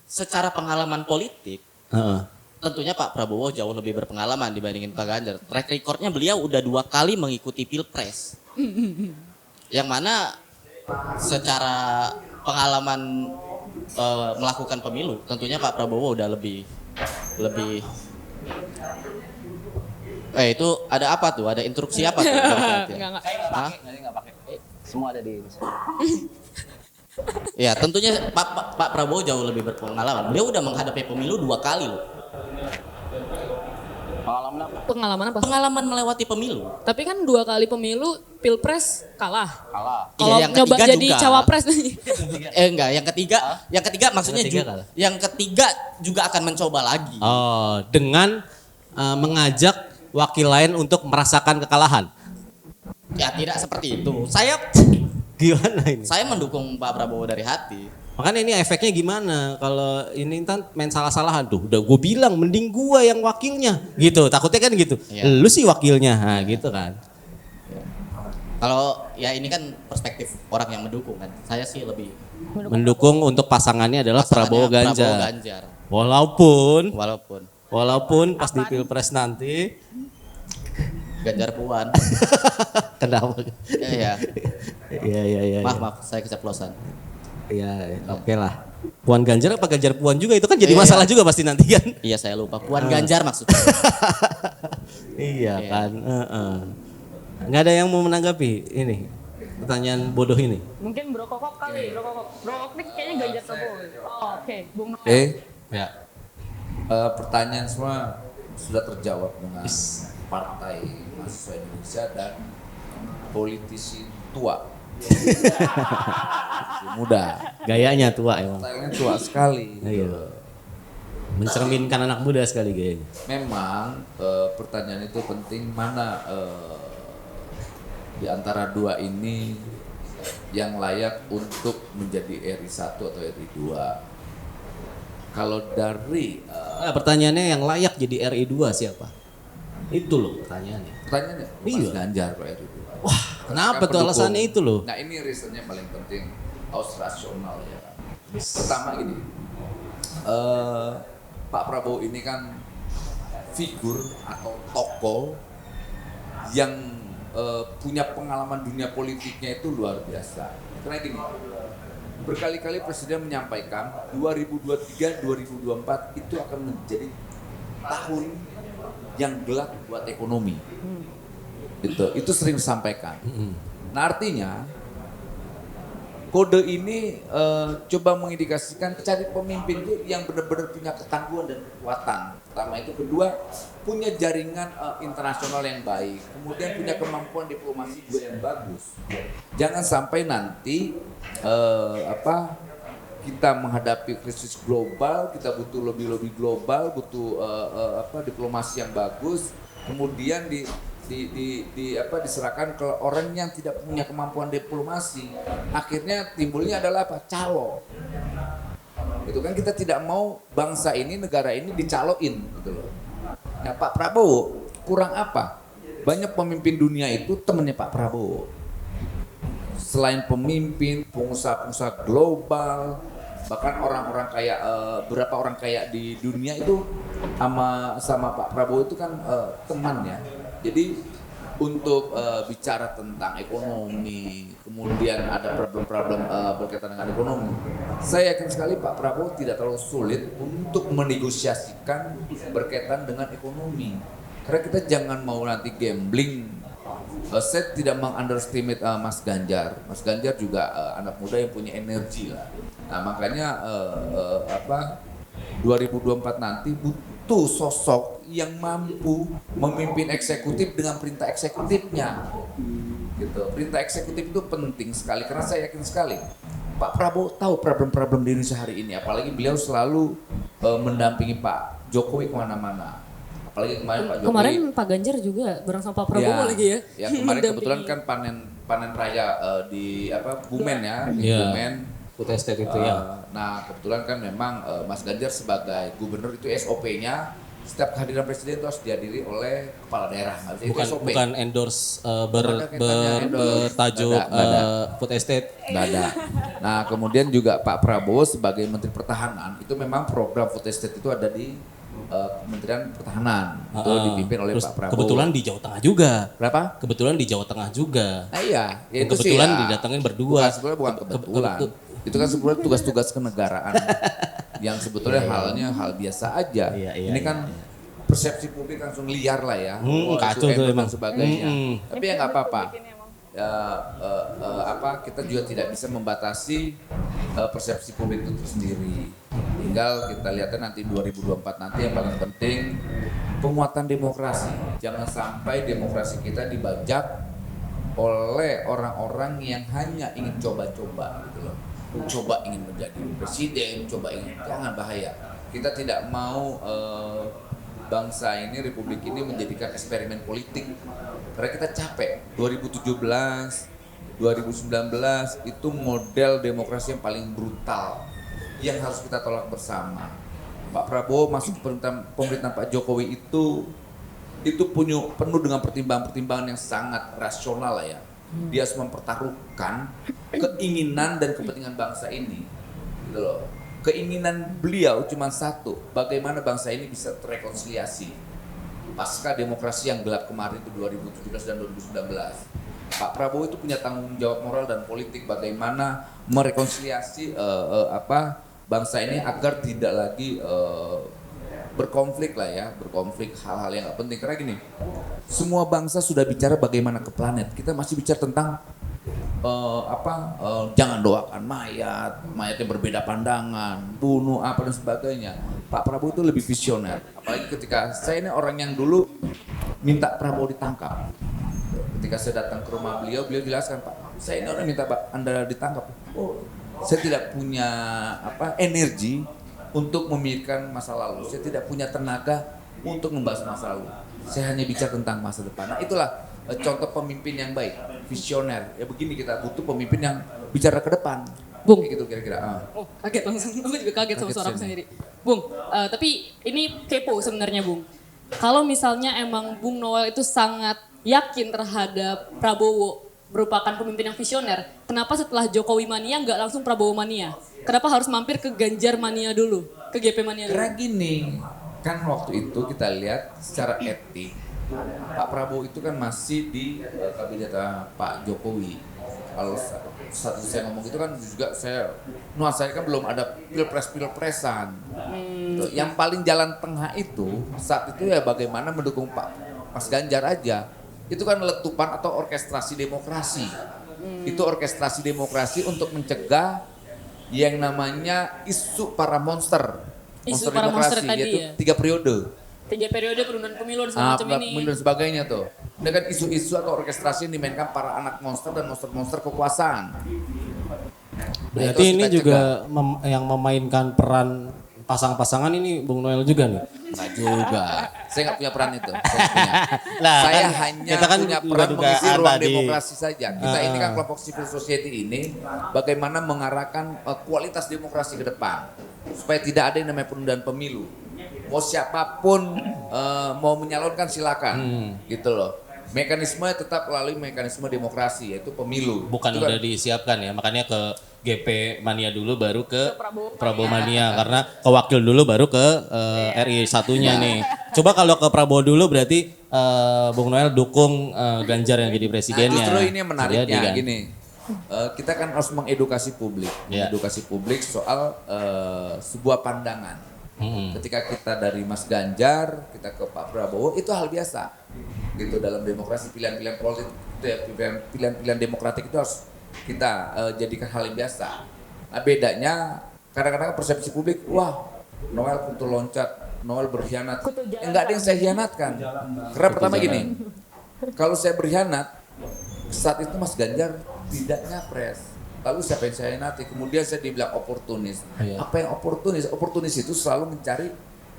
secara pengalaman politik, Heeh. tentunya Pak Prabowo jauh lebih berpengalaman dibandingin Pak Ganjar. Track recordnya beliau udah 2 kali mengikuti pilpres. Yang mana secara pengalaman melakukan pemilu, tentunya Pak Prabowo udah lebih itu ada apa tuh? Ada instruksi apa tuh? Enggak. Hah? Semua ada di Ya tentunya Pak Prabowo jauh lebih berpengalaman. Beliau udah menghadapi pemilu 2 kali loh. Pengalaman apa? Pengalaman melewati pemilu. Tapi kan 2 kali pemilu pilpres kalah. Iya, Kalau yang nyoba ketiga jadi juga. cawapres Enggak, yang ketiga maksudnya yang ketiga juga akan mencoba lagi. Oh, dengan mengajak wakil lain untuk merasakan kekalahan. Ya tidak seperti itu. Saya Gimana ini? mendukung Pak Prabowo dari hati. Makanya ini efeknya gimana kalau ini kan main salah-salahan tuh. Udah gue bilang mending gue yang wakilnya gitu. Takutnya kan gitu. Iya. Lu sih wakilnya, nah, gitu kan. Kalau ya ini kan perspektif orang yang mendukung kan. Saya sih lebih Mendukung untuk pasangannya adalah Prabowo pasangannya Ganjar. Ganjar. Walaupun pas di Pilpres nanti Ganjar Puan. kenapa? Iya. Iya. Maaf, saya keceplosan. Iya, oke lah. Puan Ganjar apa Ganjar Puan juga itu kan jadi Iya. masalah juga pasti nanti kan. Iya, saya lupa. Puan Ganjar maksudnya. Iya kan. Nggak ada yang mau menanggapi ini pertanyaan bodoh ini. Mungkin Bro Kokok kali, Bro Kokok. Bro Kokok nih kayaknya Ganjar Prabowo. Oh, oke, Bung Noel. Ya. Pertanyaan semua sudah terjawab dengan Partai Mahasiswa Indonesia dan politisi tua. Muda. Gayanya tua emang. Stylenya tua sekali. Iya. Mencerminkan anak muda sekali gayanya. Memang pertanyaan itu penting, mana di antara dua ini yang layak untuk menjadi RI 1 atau RI 2. Kalau dari Pertanyaannya yang layak jadi RI 2 siapa? Itu loh pertanyaannya. pertanyaannya Iya. Mas Ganjar Pak RI 2. Wah, kenapa tuh alasannya itu loh? Nah, ini reasonnya paling penting, harus rasional ya. Pertama gini, Pak Prabowo ini kan figur atau tokoh yang punya pengalaman dunia politiknya itu luar biasa. Karena gini, berkali-kali Presiden menyampaikan 2023-2024 itu akan menjadi tahun yang gelap buat ekonomi. Itu sering disampaikan. Nah, artinya kode ini coba mengindikasikan cari pemimpin itu yang benar-benar punya ketangguhan dan kekuatan. Pertama itu, kedua punya jaringan internasional yang baik, kemudian punya kemampuan diplomasi juga yang bagus. Jangan sampai nanti kita menghadapi krisis global, kita butuh lobby-lobby global, butuh diplomasi yang bagus, kemudian diserahkan ke orang yang tidak punya kemampuan diplomasi. Akhirnya timbulnya adalah apa? Calo. Itu kan kita tidak mau bangsa ini, negara ini dicaloin gitu loh. Nah, Pak Prabowo kurang apa? Banyak pemimpin dunia itu temennya Pak Prabowo. Selain pemimpin, pengusaha-pengusaha global, bahkan orang-orang kaya, berapa orang kaya di dunia itu sama Pak Prabowo itu kan teman ya. Jadi untuk bicara tentang ekonomi, kemudian ada problem-problem berkaitan dengan ekonomi, saya yakin sekali Pak Prabowo tidak terlalu sulit untuk menegosiasikan berkaitan dengan ekonomi. Karena kita jangan mau nanti gambling. Saya tidak meng-underestimate Mas Ganjar. Mas Ganjar juga anak muda yang punya energi lah. Nah, makanya 2024 nanti butuh sosok yang mampu memimpin eksekutif dengan perintah eksekutifnya. Gitu. Perintah eksekutif itu penting sekali karena saya yakin sekali Pak Prabowo tahu problem-problem di Indonesia hari ini. Apalagi beliau selalu mendampingi Pak Jokowi kemana-mana. Apalagi kemarin Pak Jokowi. Kemarin Pak Ganjar juga bareng sama Pak Prabowo lagi ya. Ya kemarin kebetulan kan panen raya di Bumen ya, di Iya. Bumen. Food estate itu ya. Nah kebetulan kan memang Mas Ganjar sebagai gubernur itu SOP-nya setiap kehadiran presiden itu harus dihadiri oleh kepala daerah. Itu SOP. Bukan endorse Ada kaitannya endorse. bertajuk Nggak ada. food estate. Nggak ada. Nah kemudian juga Pak Prabowo sebagai Menteri Pertahanan itu memang program food estate itu ada di Kementerian Pertahanan. Itu dipimpin oleh Terus Pak Prabowo. kebetulan di Jawa Tengah juga. Berapa? Kebetulan di Jawa Tengah juga. Nah iya, ya itu Kebetulan sih ya. didatengin berdua. Bukan kebetulan. Itu kan sebenarnya tugas-tugas kenegaraan yang sebetulnya hal biasa aja. Iya, Ini kan persepsi publik langsung liar lah ya. kacau tuh endorse emang. dan sebagainya. Tapi ya nggak apa-apa. Kita juga tidak bisa membatasi persepsi publik itu sendiri. Tinggal kita lihatnya nanti 2024 nanti yang paling penting penguatan demokrasi. Jangan sampai demokrasi kita dibajak oleh orang-orang yang hanya ingin coba-coba gitu loh. Coba ingin menjadi presiden, jangan bahaya. Kita tidak mau bangsa ini, republik ini menjadikan eksperimen politik. Karena kita capek. 2017 2019 itu model demokrasi yang paling brutal yang harus kita tolak bersama. Pak Prabowo masuk ke pemerintahan Pak Jokowi itu penuh dengan pertimbangan-pertimbangan yang sangat rasional lah ya. Dia harus mempertaruhkan keinginan dan kepentingan bangsa ini. Gitu loh. Keinginan beliau cuma satu, bagaimana bangsa ini bisa terrekonsiliasi pasca demokrasi yang gelap kemarin itu 2017 dan 2019. Pak Prabowo itu punya tanggung jawab moral dan politik bagaimana merekonsiliasi bangsa ini agar tidak lagi berkonflik lah ya, berkonflik hal-hal yang gak penting. Karena gini, semua bangsa sudah bicara bagaimana ke planet, kita masih bicara tentang jangan doakan mayat yang berbeda pandangan, bunuh apa dan sebagainya. Pak Prabowo itu lebih visioner. Apalagi ketika saya ini orang yang dulu minta Prabowo ditangkap. Ketika saya datang ke rumah beliau jelaskan, Pak, saya ini orang minta Anda ditangkap. Oh, saya tidak punya energi untuk memikirkan masa lalu. Saya tidak punya tenaga untuk membahas masa lalu. Saya hanya bicara tentang masa depan. Nah, itulah contoh pemimpin yang baik, visioner. Ya begini kita butuh pemimpin yang bicara ke depan. Bung. Kayak gitu kira-kira. Oh, kaget langsung. Aku juga kaget sama suara aku sendiri. Bung, tapi ini kepo sebenarnya, Bung. Kalau misalnya emang Bung Noel itu sangat yakin terhadap Prabowo merupakan pemimpin yang visioner, kenapa setelah Jokowi mania nggak langsung Prabowo mania? Kenapa harus mampir ke Ganjar mania dulu, ke GP mania dulu? Karena gini, kan waktu itu kita lihat secara etik, Pak Prabowo itu kan masih di kabinet Pak Jokowi. Kalau saat saya ngomong itu kan juga saya kan belum ada pilpresan. Yang paling jalan tengah itu saat itu ya bagaimana mendukung Mas Ganjar aja. Itu kan letupan atau orkestrasi demokrasi. Itu orkestrasi demokrasi untuk mencegah yang namanya isu para monster. Isu para monster tadi yaitu ya? 3 periode. 3 periode penundaan pemilu dan semacam ini. Pemilu dan sebagainya tuh. Ini kan isu-isu atau orkestrasi yang dimainkan para anak monster dan monster-monster kekuasaan. Berarti ini juga yang memainkan peran pasang-pasangan ini Bung Noel juga nih? Enggak juga. Saya nggak punya peran itu. Lah, Saya kan hanya kita kan punya peran duga-dugaan mengisi ruang tadi. demokrasi saja. Kita ini kan kelompok civil society ini bagaimana mengarahkan kualitas demokrasi ke depan. Supaya tidak ada yang namanya penundaan pemilu. Mau siapapun mau menyalonkan silakan. Gitu loh. Mekanisme tetap melalui mekanisme demokrasi yaitu pemilu. Bukan itu udah kan, disiapkan ya, makanya ke GP Mania dulu baru ke Prabowo Mania karena ke Wakil dulu baru ke RI satunya nih. Coba kalau ke Prabowo dulu berarti Bung Noel dukung Ganjar yang jadi presidennya. justru ini yang menariknya Jadi kan? gini. Kita kan harus mengedukasi publik, Ya. mengedukasi publik soal sebuah pandangan. Ketika kita dari Mas Ganjar, kita ke Pak Prabowo, itu hal biasa. Gitu dalam demokrasi pilihan-pilihan politik, pilihan-pilihan demokratik itu harus kita jadikan hal yang biasa. Nah bedanya kadang-kadang persepsi publik, wah Noel kutu loncat, Noel berkhianat. Enggak ada yang saya hianatkan. Karena pertama gini, kalau saya berkhianat, saat itu Mas Ganjar tidak nyapres. Lalu siapa yang saya hianati? Kemudian saya dibilang oportunis. Iya. Apa yang oportunis? Oportunis itu selalu mencari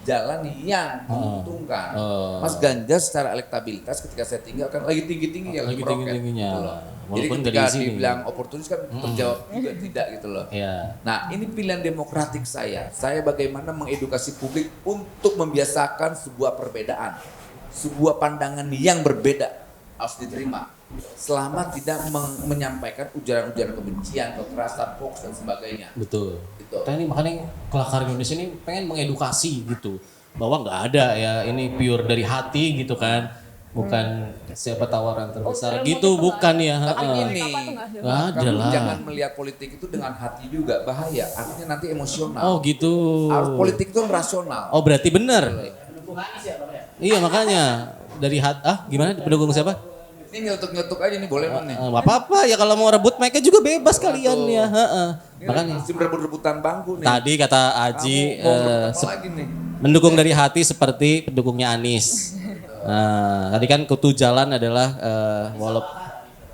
jalan yang menguntungkan. Mas Ganjar secara elektabilitas ketika saya tinggalkan lagi tinggi-tinggi ya Lagi meroket, tinggi-tingginya. gitu loh. Jadi Walaupun ketika nggak diisi nih. dibilang oportunis kan terjawab juga tidak gitu loh. Iya. Nah ini pilihan demokratik saya. Saya bagaimana mengedukasi publik untuk membiasakan sebuah perbedaan. Sebuah pandangan yang berbeda harus diterima. Selama tidak menyampaikan ujaran-ujaran kebencian, kekerasan, hoax dan sebagainya. Betul. Gitu. Kita ini makanya Kelakar Indonesia ini pengen mengedukasi gitu. Bahwa nggak ada ya ini pure dari hati gitu kan. Bukan siapa tawaran terbesar gitu bukan ya. Tapi gini, Nggak ada kamu lah. jangan melihat politik itu dengan hati juga, bahaya. Artinya nanti emosional. Oh gitu. Harus politik itu rasional. Oh berarti benar. Iya makanya dari hati gimana pendukung siapa? Ini nyetuk-nyetuk aja nih boleh nih. Gak apa-apa ya kalau mau rebut mereka juga bebas kalian ya. Makanya Ini berebut-rebutan bangku nih. tadi kata Aji Kamu mau rebut apa lagi nih? mendukung dari hati seperti pendukungnya Anies. Nah, tadi kan kutu jalan adalah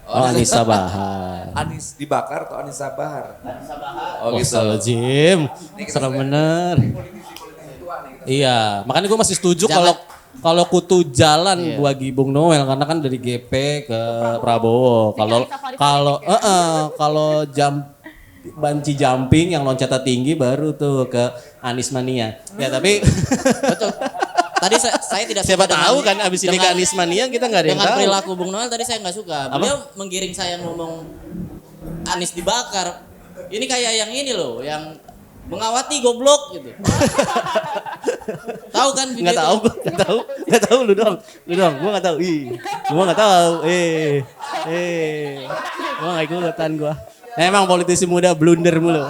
Anissa Bahar. Anies dibakar atau Anissa Bahar? Oh gitu. Jim, serem bener. Iya, makanya gue masih setuju kalau kalau kutu jalan Iya. bagi Bung Noel karena kan dari GP ke Prabowo. Kalau Ini safari-safari kalau kalau banci jumping yang loncatan tinggi baru tuh ke Anies Mania. Ya tapi Betul. Tadi saya tidak siapa suka tahu kan abis ini ke Anies Mania kita nggak ada yang dengan tahu. perilaku Bung Noel tadi saya nggak suka. Beliau menggiring saya ngomong Anies dibakar. Ini kayak yang ini loh, yang mengawati goblok gitu. Tahu kan video Nggak tahu, nggak tahu lu dong, gua nggak tahu, gua nggak tahu, gua nggak ikutan gua. Emang politisi muda blunder mulu,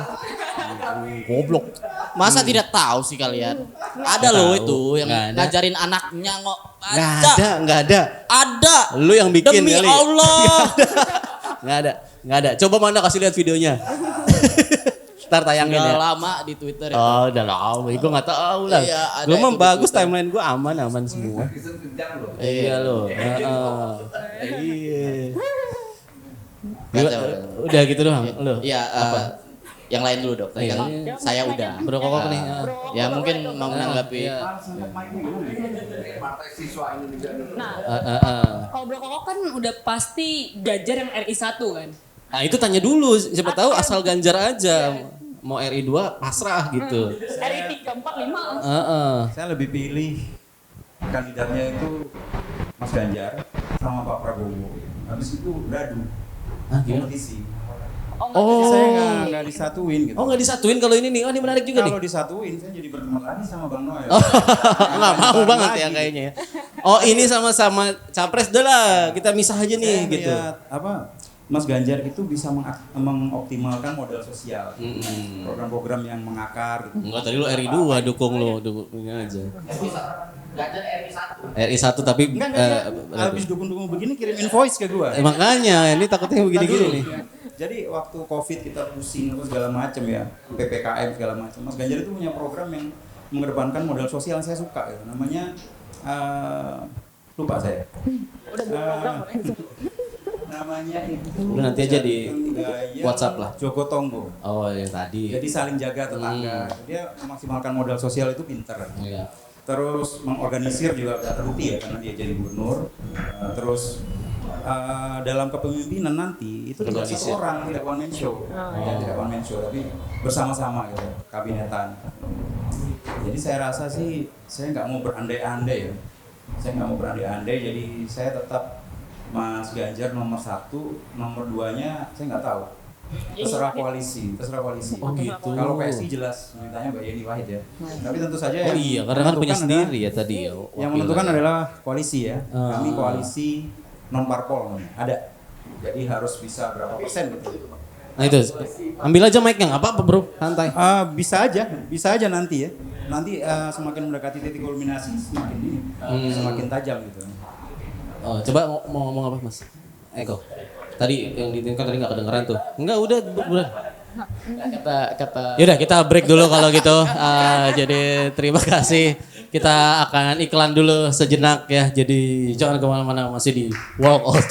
goblok. Masa tidak tahu sih kalian? Ada loh tahu. itu yang Nggak ada. ngajarin anaknya baca. Nggak ada. Ada. Lu yang bikin Demi kali. Allah. Nggak ada. Coba mana kasih lihat videonya. Ntar tayangin Udah ya. lama di Twitter ya. Oh, udah lama. Gue nggak tahu lah. Iya, ada Gue mah itu di bagus Twitter. timeline gue aman semua. Iya loh. Iya. Kacau. Udah gitu doang. Lo. Iya, yang lain dulu dok. Tadi kan saya udah. Bro Kokok nih. Ya mungkin mau menanggapi. Iya. Partai Siswa Indonesia. Nah, kalau Bro Kokok kan udah pasti Ganjar yang RI 1 kan. Nah itu tanya dulu. Siapa tahu asal Ganjar aja. Mau RI 2 pasrah gitu. RI 3, 4, 5. Saya lebih pilih kandidatnya itu Mas Ganjar sama Pak Prabowo. Habis itu beradu kompetisi. Oh. Saya nggak disatuin gitu. Oh nggak disatuin kalau ini nih. Oh ini menarik juga nih. Kalau disatuin saya jadi berteman lagi sama Bang Noel. Nggak mau Bareng banget lagi. ya kayaknya. Ya. Oh ini sama-sama capres dah lah. Kita misah aja nih Saya gitu. lihat, Mas Ganjar itu bisa mengoptimalkan modal sosial, program-program yang mengakar gitu. Enggak tadi lu RI 2 dukung lu, dukungnya aja. Ganjar RI 1. RI 1 tapi Enggak, habis dukung-dukung begini kirim invoice ke gua. makanya ini takutnya begini-gini nih. Jadi waktu COVID kita pusing terus segala macam ya, PPKM segala macam. Mas Ganjar itu punya program yang mengedepankan modal sosial yang saya suka ya. Namanya lupa saya. Namanya itu Udah nanti aja di gaya WhatsApp lah. Jogo Tonggo. Oh ya tadi. Jadi saling jaga tetangga. Dia memaksimalkan modal sosial itu pinter. Iya. Terus mengorganisir juga udah terbukti ya karena dia jadi gubernur. Terus dalam kepemimpinan nanti itu tidak Organisir. seorang, tidak one man show. Ya, tidak one man show tapi bersama-sama gitu kabinetan. Jadi saya rasa sih saya nggak mau berandai-andai ya. Saya nggak mau berandai-andai jadi saya tetap Mas Ganjar nomor 1, nomor 2-nya saya nggak tahu. Terserah koalisi. Oh gitu. Kalau PSI jelas mintanya Mbak Yeni Wahid ya. Tapi tentu saja Oh yang iya karena kan punya menentukan sendiri ya tadi ya. yang menentukan adalah koalisi ya. Ah. Kami koalisi non parpol namanya. Ada. Jadi harus bisa berapa persen gitu. Nah itu ambil aja mic-nya nggak apa-apa bro, santai. Bisa aja nanti ya. Nanti semakin mendekati titik kulminasi semakin tajam gitu. Oh, coba mau ngomong apa mas? Eko. Tadi yang ditingkat tadi nggak kedengeran tuh. Enggak udah. Kata Yaudah kita break dulu kalau gitu. Jadi terima kasih. Kita akan iklan dulu sejenak ya. Jadi jangan kemana-mana masih di Walk Out.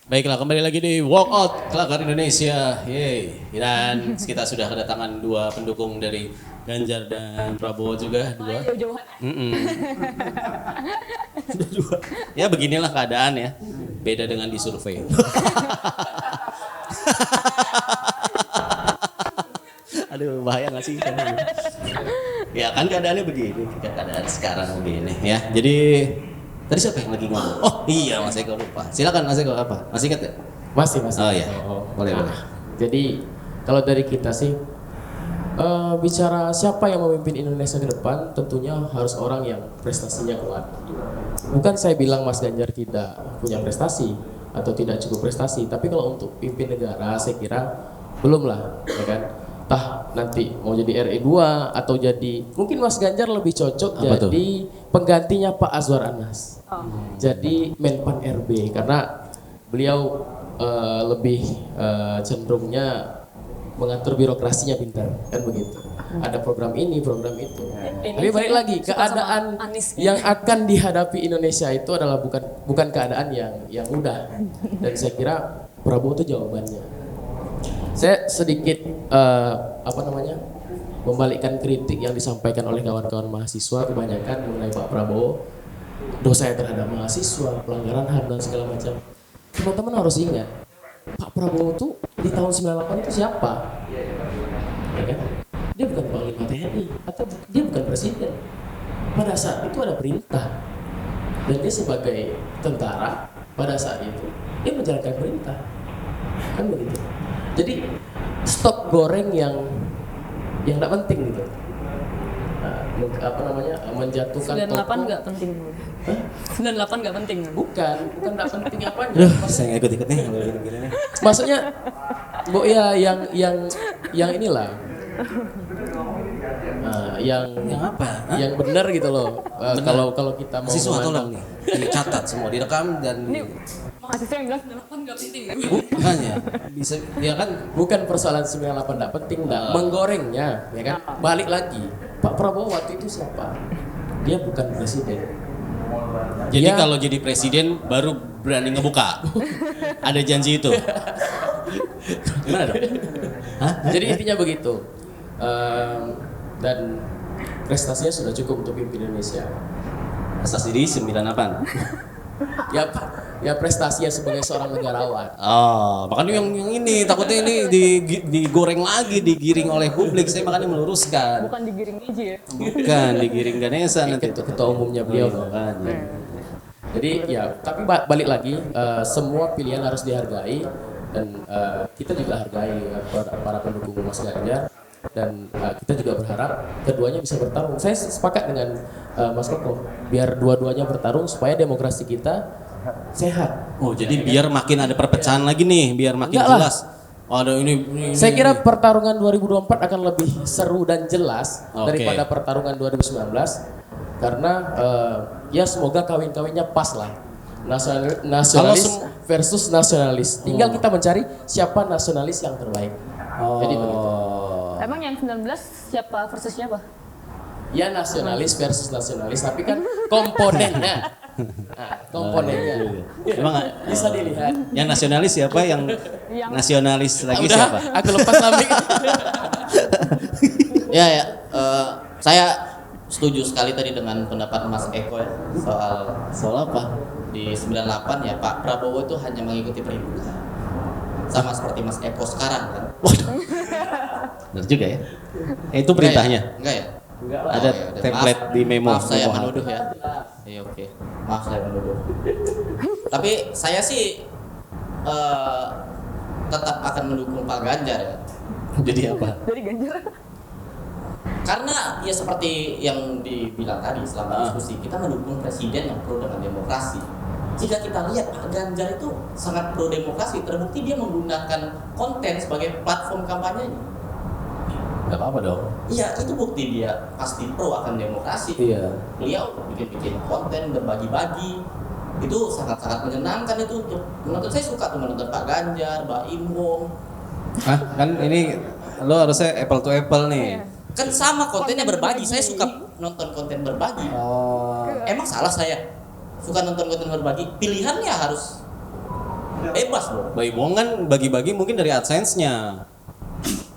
Baiklah kembali lagi di Walk Out Kelakar Indonesia. Yeay. Dan kita sudah kedatangan 2 pendukung dari Ganjar dan Prabowo juga 2. Jauh-jauhan. Sudah 2. Ya beginilah keadaan ya. Beda dengan di survei. Aduh bahaya gak sih? Ya kan keadaannya begini. Keadaan sekarang begini ya. Jadi tadi siapa yang lagi ngomong? Oh iya Mas Eko lupa. Silakan Mas Eko apa? Masih ingat ya? masih. Oh iya. Boleh boleh. Jadi kalau dari kita sih bicara siapa yang memimpin Indonesia ke depan, tentunya harus orang yang prestasinya kuat. Bukan saya bilang Mas Ganjar tidak punya prestasi atau tidak cukup prestasi, tapi kalau untuk pimpin negara saya kira belum lah, ya kan? Tah nanti mau jadi RI 2 atau jadi mungkin Mas Ganjar lebih cocok Apa tuh? jadi penggantinya Pak Azwar Anas. Jadi Menpan RB karena beliau lebih cenderungnya mengatur birokrasinya pintar kan begitu. Ada program ini, program itu. Tapi balik lagi keadaan Anies. yang akan dihadapi Indonesia itu adalah bukan keadaan yang mudah. Dan saya kira Prabowo itu jawabannya. Saya sedikit membalikkan kritik yang disampaikan oleh kawan-kawan mahasiswa kebanyakan mengenai Pak Prabowo, dosa terhadap mahasiswa, pelanggaran HAM dan segala macam. Teman-teman harus ingat, Pak Prabowo tuh di tahun 98 itu siapa? Ya kan? Dia bukan Panglima TNI atau dia bukan presiden. Pada saat itu ada perintah. Dan dia sebagai tentara pada saat itu dia menjalankan perintah. Kan begitu. Jadi stok goreng yang tidak penting gitu. Nah, menjatuhkan 98 tokoh. nggak penting. 98 nggak penting. Bukan tidak penting apanya. Saya nggak ikut-ikut nih kalau gini-gini nih. Maksudnya, Bu ya yang inilah, yang apa? yang benar gitu loh. Kalau kita mau Mahasiswa memandang- tolong nih, dicatat semua, direkam dan Ini mahasiswa yang bilang 98 nggak penting. makanya bisa ya kan. bukan persoalan 98 tidak penting, enggak. Menggorengnya, ya kan? Balik lagi, Pak Prabowo waktu itu siapa? Dia bukan presiden. Jadi Ya. kalau jadi presiden baru berani ngebuka. Ada janji itu. Gimana dong? Hah? Jadi intinya begitu. Dan prestasinya sudah cukup untuk pimpin Indonesia. Asas diri 98. Ya prestasinya sebagai seorang negarawan. Oh, makanya yang ini takutnya ini digoreng lagi, digiring oleh publik. Saya makanya meluruskan. Bukan digiring biji ya. Bukan digiring Ganesha nanti itu. Ketua umumnya beliau. Makanya. Jadi ya, tapi balik lagi, semua pilihan harus dihargai dan kita juga hargai para pendukung Mas Ganjar dan kita juga berharap keduanya bisa bertarung. Saya sepakat dengan Mas Koko, biar dua-duanya bertarung supaya demokrasi kita sehat. Oh, jadi biar makin ada perpecahan lagi nih, biar makin Enggak lah. jelas. Oh, ada ini. Saya kira pertarungan 2024 akan lebih seru dan jelas Oke. daripada pertarungan 2019 karena ya semoga kawin-kawinnya pas lah. Nasionalis versus nasionalis. Tinggal kita mencari siapa nasionalis yang terbaik. Jadi begitu. Emang yang 19 siapa versus siapa? Ya nasionalis versus nasionalis, tapi kan komponennya. Nah, komponennya. Emang Bisa dilihat. yang nasionalis siapa? Yang nasionalis lagi Udah, siapa? aku lepas lagi. Ya, saya setuju sekali tadi dengan pendapat Mas Eko ya soal apa di 98 ya Pak Prabowo itu hanya mengikuti perintah sama seperti Mas Eko sekarang kan. Benar juga ya. Itu perintahnya. Enggak ya? Ada Oh, ya udah. template di memo. Maaf saya memo. menuduh ya. Iya oke. Maaf saya menuduh. Tapi saya sih tetap akan mendukung Pak Ganjar ya. Jadi apa? Dari Ganjar. Karena ya seperti yang dibilang tadi selama diskusi, kita mendukung presiden yang pro dengan demokrasi. Jika kita lihat Pak Ganjar itu sangat pro demokrasi, terbukti dia menggunakan konten sebagai platform kampanyenya. Gak apa-apa dong. Iya, itu bukti dia pasti pro akan demokrasi. Iya. Beliau bikin konten, berbagi-bagi. Itu sangat-sangat menyenangkan itu untuk menonton. Saya suka tuh menonton Pak Ganjar, Mbak Imong. Hah? Kan ini lo harusnya apple to apple nih. Kan sama kontennya berbagi. Saya suka nonton konten berbagi. Oh. Emang salah saya suka nonton konten berbagi? Pilihannya harus bebas loh. Mbak Imong kan bagi-bagi mungkin dari AdSense-nya.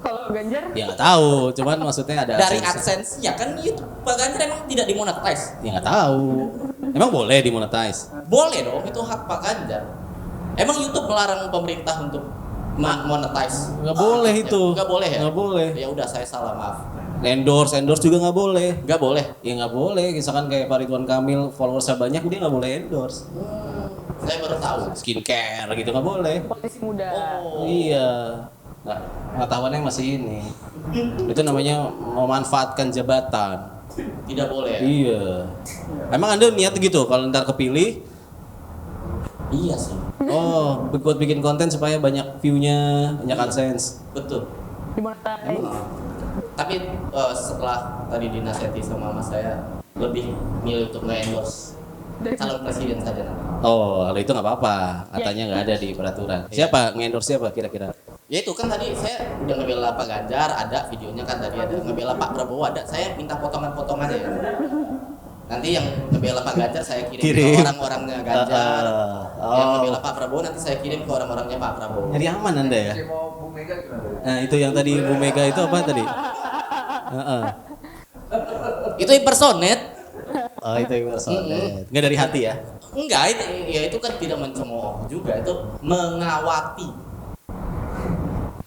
Kalau Ganjar Ya nggak tahu, cuman maksudnya ada Dari AdSense. AdSense, ya kan YouTube Pak Ganjar emang tidak dimonetize. Ya nggak tahu. Emang boleh dimonetize? Boleh dong, itu hak Pak Ganjar. Emang YouTube melarang pemerintah untuk monetize? Nggak boleh itu. Nggak boleh ya? Nggak boleh. Ya udah saya salah, maaf. Endorse juga nggak boleh. Nggak boleh. Ya nggak boleh. Misalkan kayak Pak Ridwan Kamil followersnya banyak, dia nggak boleh endorse. Saya baru tahu. Skincare gitu nggak boleh. politisi muda. Oh. Iya. Nggak, pengetahuannya masih ini. Itu namanya memanfaatkan jabatan. Tidak boleh. Iya. Emang Anda niat gitu kalau ntar kepilih? Iya sih. Oh, buat bikin konten supaya banyak view-nya, banyak AdSense. Betul. Dimonetize. Tapi setelah tadi dinasihati sama mas saya, lebih milih untuk nge-endorse calon presiden saja nanti. Oh, kalau itu nggak apa-apa. Katanya nggak ada di peraturan. Siapa nge-endorse siapa kira-kira? Ya itu kan tadi saya udah ngebela Pak Ganjar, ada videonya kan tadi ada ngebela Pak Prabowo ada. Saya minta potongan-potongannya ya. Nanti yang ngebela Pak Ganjar saya kirim ke orang-orangnya Ganjar. Yang ngebela Pak Prabowo nanti saya kirim ke orang-orangnya Pak Prabowo. Nyari aman Anda ya? Saya mau Bu Mega gimana? Nah, itu yang tadi Bu Mega itu apa tadi? Heeh. Itu impersonate. Oh itu yang personet. Nggak dari hati ya? Enggak, itu kan tidak mencemooh juga, itu mengawati.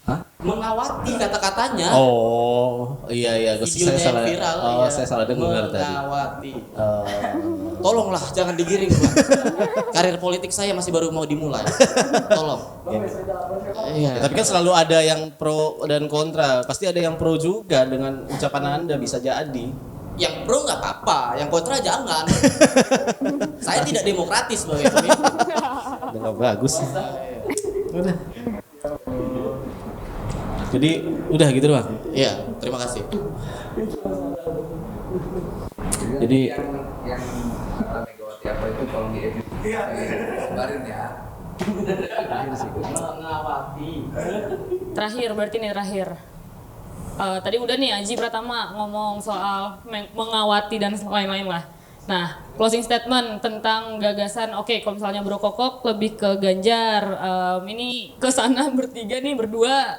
Hah? Mengawati kata-katanya. Oh iya saya Videonya salah. yang viral. Oh ya. saya salah dengar tadi. Mengawati. Oh. Tolonglah jangan digiring, Bang. Karir politik saya masih baru mau dimulai. Tolong. Iya. Ya, tapi kan selalu ada yang pro dan kontra. Pasti ada yang pro juga dengan ucapan Anda bisa jadi. Yang pro nggak apa-apa, yang kontra jangan. Saya tidak demokratis sebagai pemimpin. Udah nggak bagus. Udah. Jadi udah gitu doang. Iya, terima kasih. Jadi yang kata Megawati apa itu tolong diedit. Sebarin ya. Mengawati. Terakhir berarti nih terakhir. Tadi udah nih Aji Pratama ngomong soal mengawati dan lain-lain lah. Nah, closing statement tentang gagasan, oke, kalau misalnya Bro Kokok lebih ke Ganjar, ini ke sana bertiga nih berdua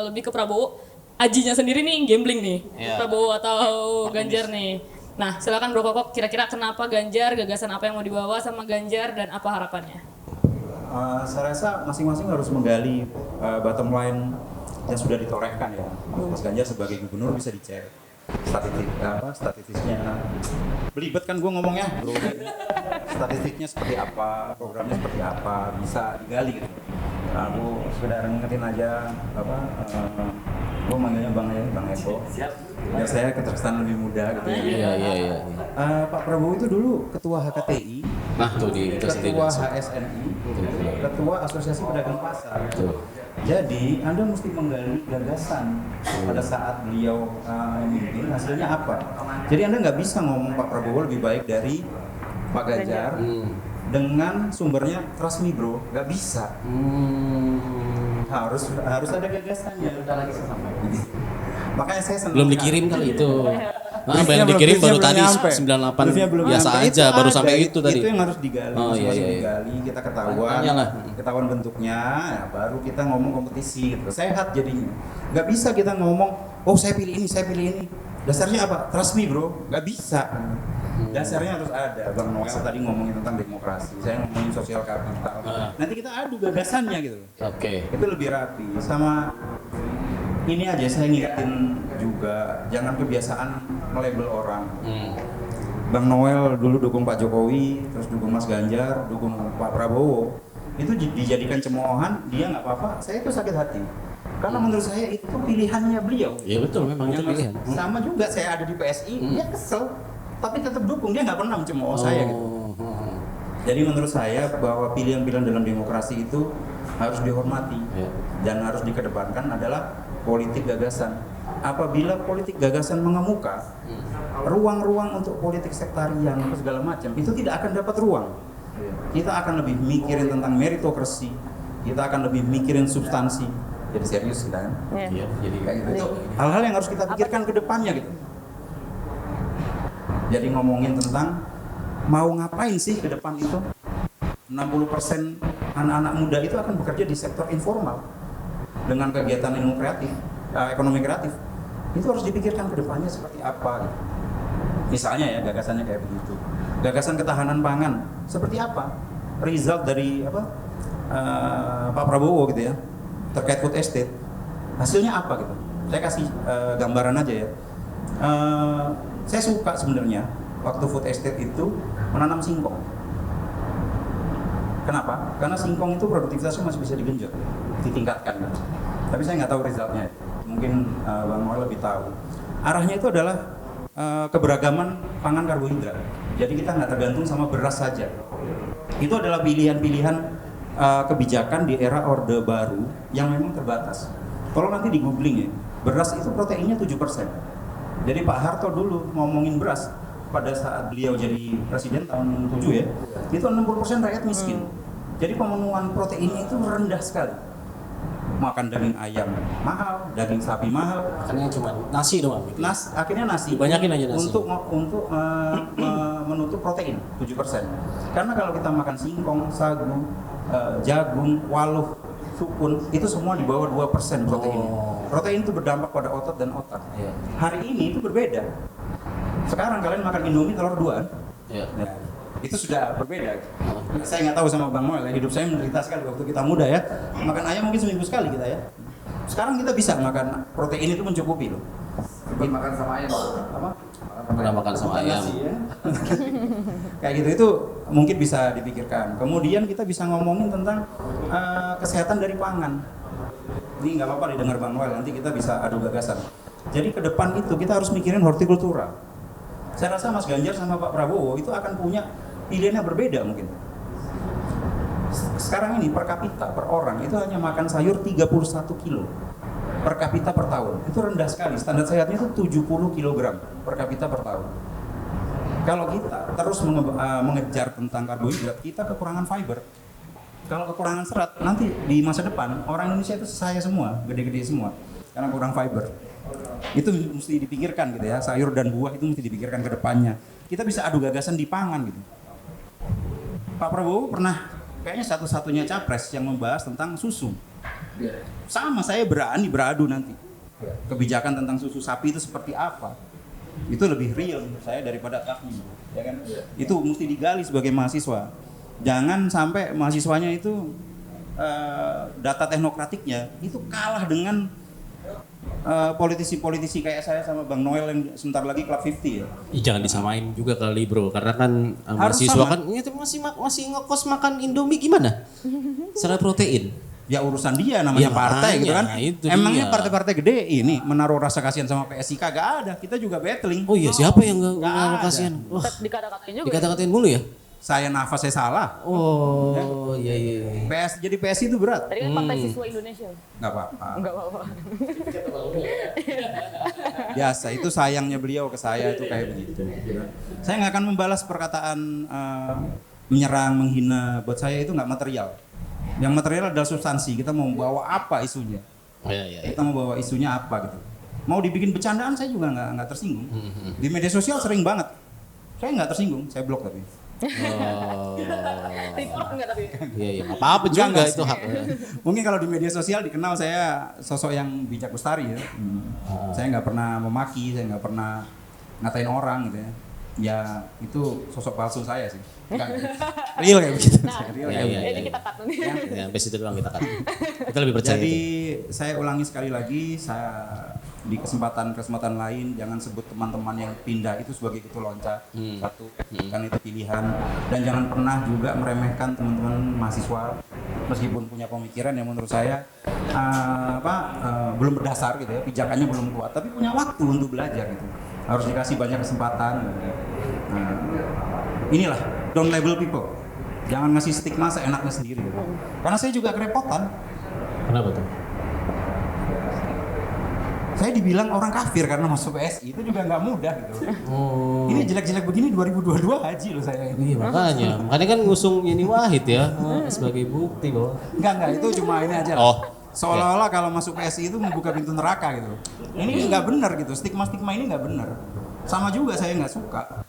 lebih ke Prabowo. Ajinya sendiri nih gambling nih, Prabowo atau Ganjar nih. Nah, silakan Bro Kokok, kira-kira kenapa Ganjar, gagasan apa yang mau dibawa sama Ganjar dan apa harapannya? Saya rasa masing-masing harus menggali bottom line yang sudah ditorehkan ya. Mas Ganjar sebagai gubernur bisa dicek statistiknya. Belibet kan gue ngomongnya, bro. Statistiknya seperti apa, programnya seperti apa, bisa digali gitu. Aku sekedar ngingetin aja gue manggilnya Bang Eko. Biar saya keterkesan lebih muda gitu ya. iya. Pak Prabowo itu dulu ketua HKTI, Nah tuh di itu sendiri. ketua HSNI, ketua Asosiasi Pedagang Pasar. Jadi Anda mesti menggali gagasan pada saat beliau memimpin, hasilnya apa. Jadi Anda nggak bisa ngomong Pak Prabowo lebih baik dari Pak Ganjar dengan sumbernya trust me bro, nggak bisa. Harus ada gagasannya. Makanya saya senang. Belum dikirim kali itu. Nah, apa yang Briefnya dikirim briefnya baru belum tadi nyampe. 98 Briefnya belum biasa nyampe. aja, Itu baru ada, sampai itu tadi. Itu yang harus digali, Oh, iya, masing-masing iya. digali, kita ketahuan, Tanyalah. ketahuan bentuknya, ya, baru kita ngomong kompetisi gitu. Sehat jadinya. Nggak bisa kita ngomong, oh saya pilih ini. Dasarnya apa? Trust me bro, nggak bisa. Dasarnya harus ada. Bang Noel tadi ngomongin tentang demokrasi, saya ngomongin sosial kapital. Nanti kita adu gagasannya gitu. Oke. Itu lebih rapi. Sama ini aja saya ngingetin juga, jangan kebiasaan melabel orang. Bang Noel dulu dukung Pak Jokowi, terus dukung Mas Ganjar, dukung Pak Prabowo. Itu dijadikan cemoohan, dia nggak apa-apa. Saya itu sakit hati. Karena menurut saya itu pilihannya beliau. Iya betul, memang itu Yang pilihan. Sama juga saya ada di PSI, dia kesel, tapi tetap dukung. Dia nggak pernah mencemooh saya gitu. Jadi menurut saya bahwa pilihan-pilihan dalam demokrasi itu harus dihormati dan harus dikedepankan adalah politik gagasan. Apabila politik gagasan mengemuka, ruang-ruang untuk politik sektarian atau segala macam itu tidak akan dapat ruang. Kita akan lebih mikirin tentang meritokrasi, kita akan lebih mikirin substansi. Jadi serius kita kan? Iya, jadi Kayak gitu. Itu hal-hal yang harus kita pikirkan ke depannya gitu. Jadi ngomongin tentang mau ngapain sih ke depan itu? 60% anak-anak muda itu akan bekerja di sektor informal dengan kegiatan ekonomi kreatif. Itu harus dipikirkan ke depannya seperti apa gitu. Misalnya ya gagasannya kayak begitu. Gagasan ketahanan pangan seperti apa? Result dari Pak Prabowo gitu ya. Terkait food estate, hasilnya apa gitu? Saya kasih gambaran aja ya. Saya suka sebenarnya waktu food estate itu menanam singkong. Kenapa? Karena singkong itu produktivitasnya masih bisa digenjot, ditingkatkan. Tapi saya nggak tahu resultnya. Mungkin Bang Noel lebih tahu. Arahnya itu adalah keberagaman pangan karbohidrat. Jadi kita nggak tergantung sama beras saja. Itu adalah pilihan-pilihan kebijakan di era Orde Baru yang memang terbatas. Kalau nanti di googling ya, beras itu proteinnya 7%. Jadi Pak Harto dulu ngomongin beras pada saat beliau jadi presiden tahun 7 ya, itu 60% rakyat miskin. Jadi pemenuhan proteinnya itu rendah sekali. Makan daging ayam mahal, daging sapi mahal. makanya cuma nasi doang gitu. Akhirnya nasi. Dibanyakin aja nasi. Untuk menutup protein 7%. Karena kalau kita makan singkong, sagu, jagung, waluh, sukun, itu semua di bawah 2% protein. Protein itu berdampak pada otot dan otak. Iya. Hari ini itu berbeda. Sekarang kalian makan Indomie telur 2. Iya. Nah, itu sudah berbeda. Saya nggak tahu sama Bang Noel, hidup saya menderita sekali waktu kita muda ya. Makan ayam mungkin seminggu sekali kita ya. Sekarang kita bisa makan protein itu mencukupi loh. Makan sama ayam. Apa? Pernah makan sama ayam. Nasi, ya. Kayak gitu itu mungkin bisa dipikirkan. Kemudian kita bisa ngomongin tentang kesehatan dari pangan. Ini nggak apa-apa didengar Bang Noel, nanti kita bisa adu gagasan. Jadi ke depan itu kita harus mikirin hortikultura. Saya rasa Mas Ganjar sama Pak Prabowo itu akan punya pilihannya berbeda mungkin. Sekarang ini per kapita, per orang itu hanya makan sayur 31 kilo per kapita per tahun. Itu rendah sekali, standar sehatnya itu 70 kg per kapita per tahun. Kalau kita terus mengejar tentang karbohidrat, kita kekurangan fiber. Kalau kekurangan serat, nanti di masa depan orang Indonesia itu saya semua, gede-gede semua, karena kurang fiber. Itu mesti dipikirkan gitu ya, sayur dan buah itu mesti dipikirkan ke depannya. Kita bisa adu gagasan di pangan gitu. Pak Prabowo pernah kayaknya satu-satunya capres yang membahas tentang susu. Sama saya beradu nanti. Kebijakan tentang susu sapi itu seperti apa? Itu lebih real menurut saya daripada takmir, ya kan? Itu mesti digali sebagai mahasiswa. Jangan sampai mahasiswanya itu data teknokratiknya itu kalah dengan politisi-politisi kayak saya sama Bang Noel yang sebentar lagi Club 50 ya. Jangan disamain juga kali bro, karena kan Harus mahasiswa sama. kan itu masih ngekos makan Indomie gimana? Secara protein. Ya urusan dia namanya Ya, partai gitu kan. makanya, itu Emangnya dia. partai-partai gede ini menaruh rasa kasihan sama PSI kagak ada. Kita juga battling. Oh iya, siapa yang nggak ada. kasihan? Wah, Dikata-katain juga. dikata-katain mulu ya? Saya nafas saya salah. Oh iya iya. Jadi PSI itu berat. Tadi kan Partai Siswa Indonesia. Nggak apa-apa. Enggak apa-apa. Biasa itu sayangnya beliau ke saya itu kayak begitu. Saya nggak akan membalas perkataan menyerang, menghina. Buat saya itu nggak material. Yang material adalah substansi. Kita mau bawa apa isunya? Oh, iya. Kita mau bawa isunya apa gitu. Mau dibikin bercandaan saya juga nggak tersinggung. Di media sosial sering banget. Saya nggak tersinggung. Saya blok tapi. Oh. TikTok enggak tapi. Iya iya, nggak apa-apa juga Enggak itu sih. hak. Mungkin kalau di media sosial dikenal saya sosok yang bijak bestari ya. Saya nggak pernah memaki, saya nggak pernah ngatain orang gitu ya. Ya itu sosok palsu saya sih. Enggak. Real kayak begitu. Real Iya, kayak iya, begitu. Jadi kita cut nih. Ya, sampai situ doang kita kan. Kita lebih percaya Jadi itu. saya ulangi sekali lagi, saya di kesempatan lain jangan sebut teman-teman yang pindah itu sebagai kutu loncat. Satu, kan itu pilihan. Dan jangan pernah juga meremehkan teman-teman mahasiswa meskipun punya pemikiran yang menurut saya belum berdasar gitu ya, pijakannya belum kuat, tapi punya waktu untuk belajar gitu. Harus dikasih banyak kesempatan. Nah, inilah don't label people. Jangan ngasih stigma seenaknya sendiri. Gitu. Karena saya juga kerepotan. Kenapa tuh? Saya dibilang orang kafir karena masuk PSI itu juga nggak mudah gitu. Oh. Ini jelek-jelek begini 2022 haji loh saya ini. Iya makanya kan ngusung Yeni Wahid ya sebagai bukti bahwa. Enggak itu cuma ini aja. Oh. Seolah-olah kalau masuk PSI itu membuka pintu neraka gitu. Ini nggak benar gitu. Stigma-stigma ini nggak benar. Sama juga saya nggak suka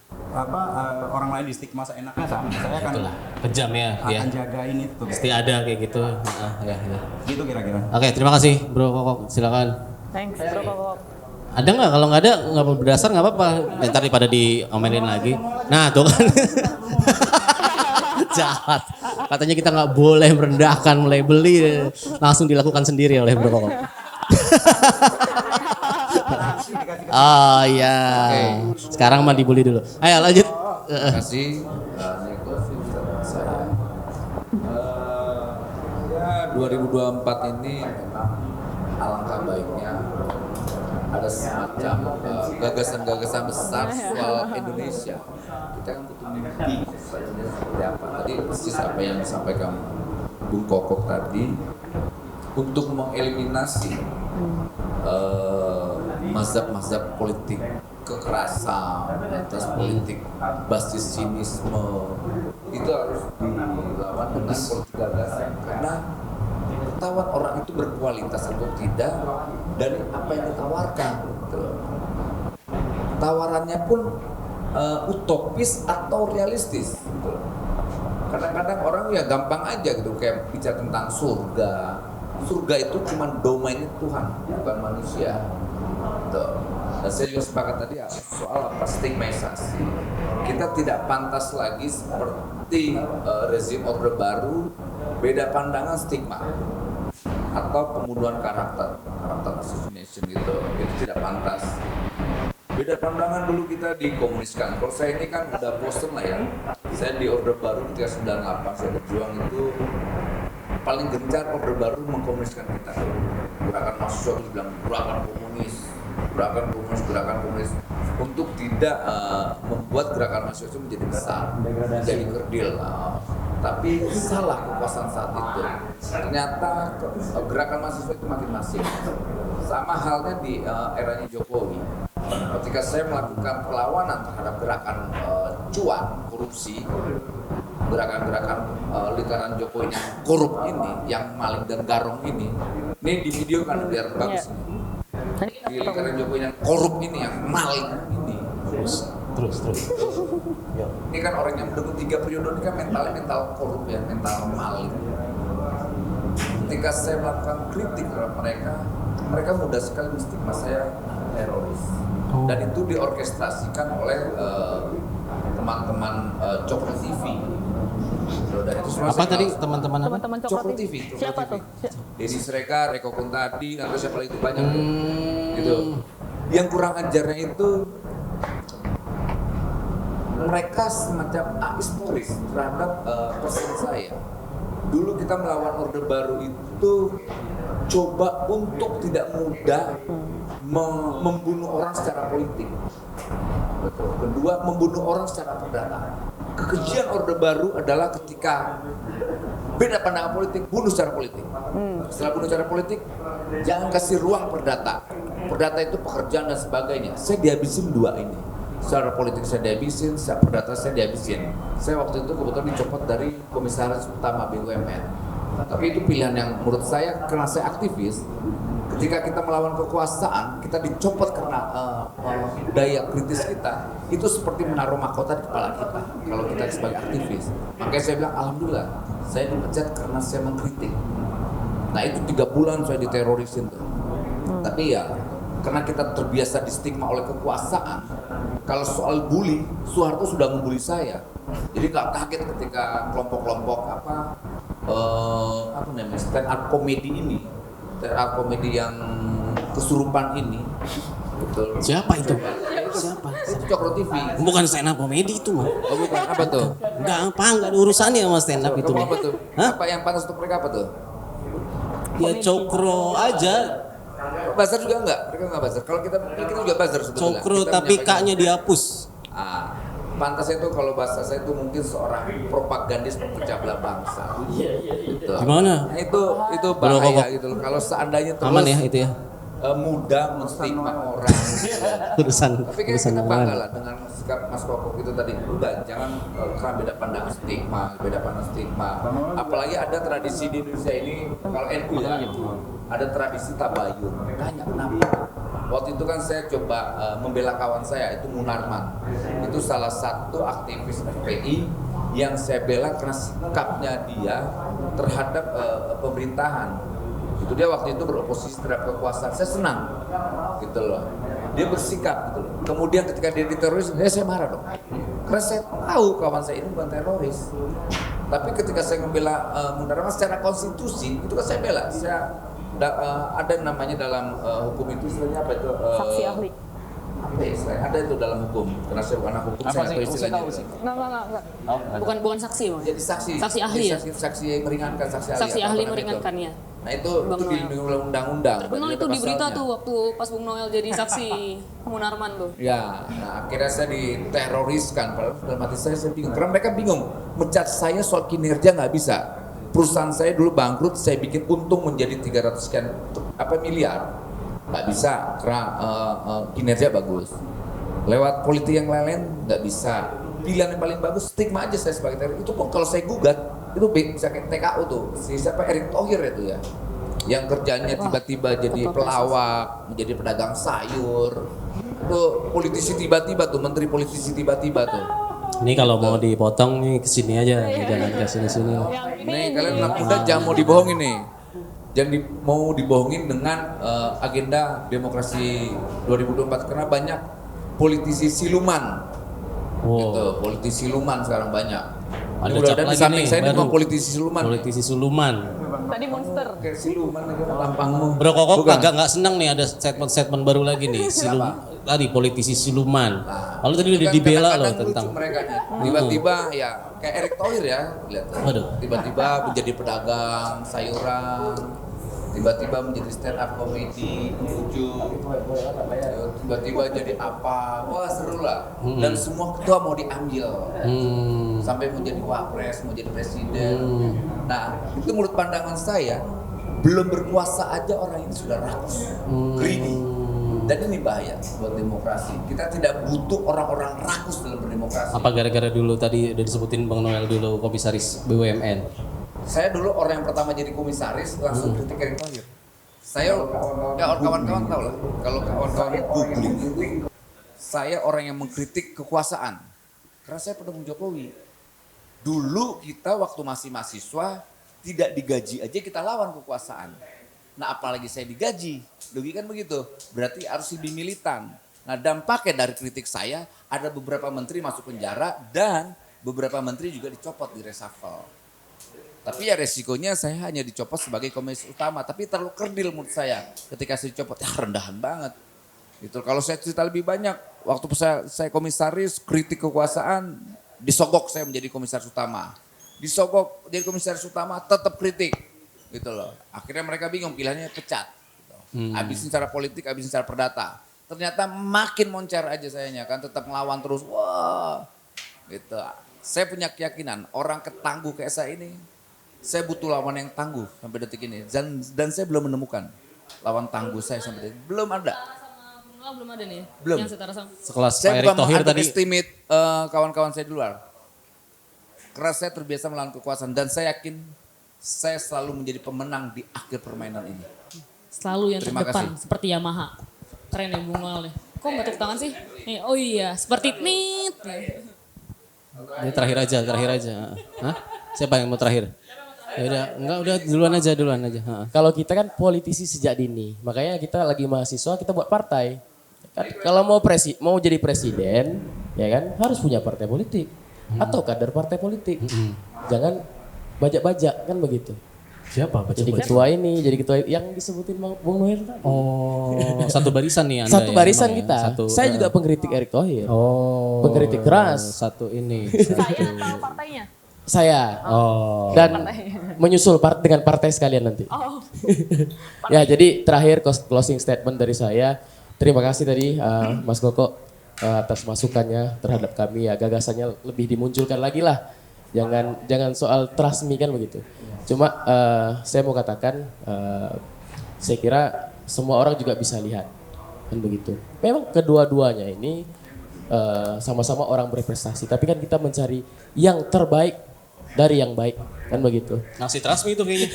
orang lain di stigma seenaknya sama. Saya akan Itulah kejam ya. akan jagain itu. Pasti ada kayak gitu. Ya. Gitu kira-kira. Oke, terima kasih Bro Kokok. Silakan. Thanks bro Kokok. Ada nggak? Kalau nggak ada nggak berdasar nggak apa-apa. Ntar daripada diomelin lagi. Nah tuh kan. Jahat. Katanya kita nggak boleh merendahkan, mulai beli langsung dilakukan sendiri oleh Bro Kokok. Oh iya. Sekarang mah dibully dulu. Ayo lanjut. Terima kasih. Niko saya. Ya 2024 ini memang alangkah baiknya ada semacam gagasan-gagasan besar soal Indonesia. Kita kan butuh mimpi seperti apa. Tadi persis apa yang disampaikan Bung Kokok tadi untuk mengeliminasi mazhab-mazhab politik kekerasan, atas politik basis sinisme itu harus dilawan dengan politik gagasan karena ketahuan orang itu berkualitas atau tidak dari apa yang ditawarkan gitu. Tawarannya pun utopis atau realistis gitu. Kadang-kadang orang ya gampang aja gitu kayak bicara tentang surga surga itu cuma domainnya Tuhan, bukan manusia. Tuh. Dan saya juga sepakat tadi soal apa stigmatisasi. Kita tidak pantas lagi seperti rezim Orde Baru, beda pandangan stigma atau pembunuhan karakter assassination gitu. Itu tidak pantas. Beda pandangan dulu kita dikomuniskan. Kalau saya ini kan udah bosen lah ya. Saya di Orde Baru ketika 98 saya berjuang itu paling gencar Orde Baru mengkomuniskan kita. Gerakan mahasiswa itu bilang gerakan komunis untuk tidak membuat gerakan mahasiswa itu menjadi besar, menjadi kerdil. Tapi salah kekuasaan saat itu. Ternyata gerakan mahasiswa itu makin masif. Sama halnya di eranya Jokowi. Ketika saya melakukan perlawanan terhadap gerakan cuan, korupsi, gerakan-gerakan lingkaran Jokowi yang korup ini, yang maling dan garong ini di video kan biar bagus ini. Di lingkaran Jokowi yang korup ini, yang maling ini. Terus. Ini kan orang yang mendukung 3 periode ini kan mentalnya mental korup ya, mental maling. Ketika saya melakukan kritik terhadap mereka mudah sekali menstigma saya teroris. Dan itu diorkestrasikan oleh teman-teman Cokro TV. Dan itu semua Apa tadi teman-teman apa? Teman-teman Cokro TV. Siapa tuh? Deddy Sreka, Reko Kuntadi, atau siapa lagi itu banyak tuh. Gitu. Yang kurang ajarnya itu mereka semacam ahistoris terhadap persen saya. Dulu kita melawan Orde Baru itu coba untuk tidak mudah membunuh orang secara politik. Betul. Kedua, membunuh orang secara perdata. Kekejian Orde Baru adalah ketika beda pandangan politik, bunuh secara politik. Setelah bunuh secara politik, jangan kasih ruang perdata. Perdata itu pekerjaan dan sebagainya. Saya dihabisin 2 ini. Secara politik saya dihabisin, secara perdata saya dihabisin. Saya waktu itu kebetulan dicopot dari Komisaris Utama BUMN. Tapi itu pilihan yang menurut saya, karena saya aktivis, ketika kita melawan kekuasaan, kita dicopot karena daya kritis kita, itu seperti menaruh mahkota di kepala kita kalau kita sebagai aktivis. Makanya saya bilang, alhamdulillah, saya dipecat karena saya mengkritik. Nah itu 3 bulan saya diterorisin tuh. Tapi ya, karena kita terbiasa distigma oleh kekuasaan, kalau soal bully, Soeharto sudah membuli saya. Jadi nggak kaget ketika kelompok-kelompok stand up comedy ini, stand up comedy yang kesurupan ini, betul. Siapa itu? Siapa? Itu Cokro TV. Bukan stand up komedi itu mah. Oh bukan, apa tuh? Enggak ada urusannya sama stand up itu Kamu mah. apa tuh? Hah? Apa yang panas untuk mereka apa tuh? Ya Cokro aja. Buzzer juga enggak? Mereka enggak buzzer. Kalau kita juga buzzer sebetulnya. Cokro Kita tapi menyampaikan- K-nya dihapus. Pantasnya itu kalau bahasa saya itu mungkin seorang propagandis pemecah belah bangsa. Gitu. Gimana? Nah, itu Bro, bahaya kok. gitu loh. Kalau seandainya terus Aman ya itu ya. mudah menstigma orang. Urusan Tapi kayak urusan kita orang. bangga lah dengan sikap Mas Kokok itu tadi. Udah, jangan karena beda pandangan stigma. Apalagi ada tradisi di Indonesia ini, kalau NU ya, ada tradisi tabayun. Tanya kenapa? Waktu itu kan saya coba membela kawan saya, itu Munarman. Itu salah satu aktivis FPI yang saya bela karena sikapnya dia terhadap pemerintahan. Itu dia waktu itu beroposisi terhadap kekuasaan. Saya senang, gitu loh. Dia bersikap, gitu loh. Kemudian ketika dia diteroris, saya marah dong. Karena saya tahu kawan saya ini bukan teroris. Tapi ketika saya membela Munarman secara konstitusi, itu kan saya bela. Ada namanya dalam hukum itu istilahnya apa itu? Saksi ahli. Apa ya istilahnya? Ada itu dalam hukum. Karena saya bukan anak hukum, saya nggak tahu istilahnya. Enggak. Bukan saksi, Mas. Jadi saksi. Saksi ahli ya? Saksi meringankan, saksi ahli. Saksi apa ahli namanya meringankannya. Nah itu Bang dilindungi Noel. oleh undang-undang. Terkenal berarti itu ada di berita pasalnya. tuh waktu pas Bung Noel jadi saksi Munarman tuh. Ya, nah akhirnya saya diteroriskan. Padahal dalam hati saya bingung. Karena mereka bingung. Mencat saya soal kinerja nggak bisa. Perusahaan saya dulu bangkrut, saya bikin untung menjadi 300 sekian miliar. Nggak bisa, karena kinerja bagus. Lewat politik yang lain nggak bisa. Pilihan yang paling bagus, stigma aja saya sebagai teroris. Itu pun kalau saya gugat, itu bisa kayak TKU tuh. Siapa Erick Thohir itu ya. Yang kerjanya tiba-tiba jadi pelawak, menjadi pedagang sayur. Itu politisi tiba-tiba tuh, menteri politisi tiba-tiba tuh. Ini kalau mau dipotong nih kesini aja, jangan ke sini-sini. Nih kalian anak muda jangan mau dibohongin nih. mau dibohongin dengan agenda demokrasi 2024 karena banyak politisi siluman. Gitu, politisi siluman sekarang banyak. Ada Udah cap di lagi samping nih, saya ini baru. mau politisi siluman. Politisi siluman. Tadi monster. Kayak siluman aja tampangmu. Bro Kokok Bukan. agak nggak senang nih ada statement-statement baru lagi nih. Tadi politisi siluman. Lalu tadi udah Kan dibela loh kadang-kadang tentang. lucu mereka nih. Tiba-tiba ya kayak Erick Thohir ya, lihat. Waduh. Tiba-tiba menjadi pedagang sayuran, tiba-tiba menjadi stand up comedy, lucu, tiba-tiba jadi apa, wah seru lah. Dan semua ketua mau diambil, sampai mau jadi wapres, mau jadi presiden. Nah itu menurut pandangan saya, belum berkuasa aja orang ini sudah rakus, greedy. Dan ini bahaya buat demokrasi. Kita tidak butuh orang-orang rakus dalam berdemokrasi. Apa gara-gara dulu tadi udah disebutin Bang Noel dulu komisaris BUMN. Saya dulu orang yang pertama jadi komisaris langsung kritik Erick Thohir. Saya ya kawan-kawan tahu lah kalau kawan-kawan googling itu saya orang yang mengkritik kekuasaan karena saya pendukung Jokowi. Dulu kita waktu masih mahasiswa tidak digaji aja kita lawan kekuasaan. Nah apalagi saya digaji, logika kan begitu. Berarti harus lebih militan. Nah dampaknya dari kritik saya ada beberapa menteri masuk penjara dan beberapa menteri juga dicopot di reshuffle. Tapi ya resikonya saya hanya dicopot sebagai komisaris utama. Tapi terlalu kerdil menurut saya ketika saya dicopot. Ya rendahan banget. Gitu. Kalau saya cerita lebih banyak, waktu saya komisaris, kritik kekuasaan, disogok saya menjadi komisaris utama. Disogok jadi komisaris utama, tetap kritik. Gitu loh. Akhirnya mereka bingung, pilihannya pecat. Gitu. Habisin secara politik, habisin secara perdata. Ternyata makin moncer aja sayanya kan, tetap ngelawan terus. Wah, gitu. Saya punya keyakinan, orang ketangguh kayak saya ini, saya butuh lawan yang tangguh sampai detik ini. Dan saya belum menemukan lawan tangguh saya sampai detik ini. Belum ada. Sama Bung Noel belum ada nih. Belum. Yang setara sama. Sekelas Pak Saya Erick bukan Thohir tadi. meng-underestimate kawan-kawan saya di luar. Karena saya terbiasa melawan kekuasaan dan saya yakin saya selalu menjadi pemenang di akhir permainan ini. Selalu yang Terima terdepan kasih. seperti Yamaha. Keren ya Bung Noel nih. Kok nggak tepuk tangan sih? Nih, oh iya, seperti nit. Ini terakhir aja. Hah? Siapa yang mau terakhir? Ya udah, enggak udah duluan aja. Ha. Kalau kita kan politisi sejak dini, makanya kita lagi mahasiswa kita buat partai. Kan, kalau mau jadi presiden, ya kan harus punya partai politik atau kader partai politik. Jangan bajak-bajak kan begitu. Siapa? Jadi ketua ini, jadi ketua yang disebutin Bung Noel tadi. Oh, satu barisan nih Anda. Satu ya, barisan memang ya? kita. Satu, Saya juga pengkritik Erick Thohir. Oh. Pengkritik keras. Satu ini. Saya atau partainya? Saya. Oh. Dan menyusul dengan partai sekalian nanti. Oh. Ya, jadi terakhir closing statement dari saya. Terima kasih tadi Mas Koko atas masukannya terhadap kami ya, gagasannya lebih dimunculkan lagi lah. Jangan soal trust me kan begitu. Cuma saya mau katakan saya kira semua orang juga bisa lihat kan begitu. Memang kedua-duanya ini sama-sama orang berprestasi, tapi kan kita mencari yang terbaik dari yang baik kan begitu. Nasi trasmi itu kayaknya.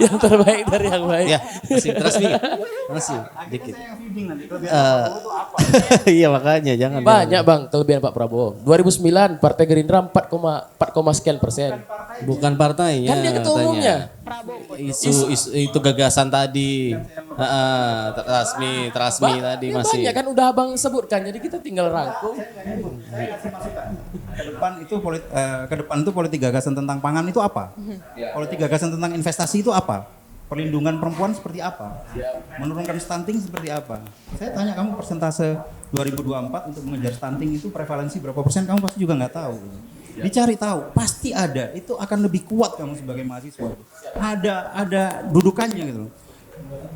Yang terbaik dari yang baik. Ya, nasi trasmi. Nasi dikit. Saya yang feeding nanti. Kelebihan Prabowo itu apa? Iya makanya jangan. Banyak Bang kelebihan Pak Prabowo. 2009 Partai Gerindra 4, sekian persen. Bukan partainya. Kan dia ketua katanya. umumnya. Isu itu gagasan tadi. Trasmi tadi Ya masih. banyak kan udah Abang sebutkan, jadi kita tinggal rangkum. Ke depan itu politik gagasan tentang pangan itu apa? Politik gagasan tentang investasi itu apa? Perlindungan perempuan seperti apa? Menurunkan stunting seperti apa? Saya tanya kamu persentase 2024 untuk mengejar stunting itu prevalensi berapa persen, kamu pasti juga nggak tahu. Dicari tahu, pasti ada. Itu akan lebih kuat kamu sebagai mahasiswa. Ada dudukannya gitu loh.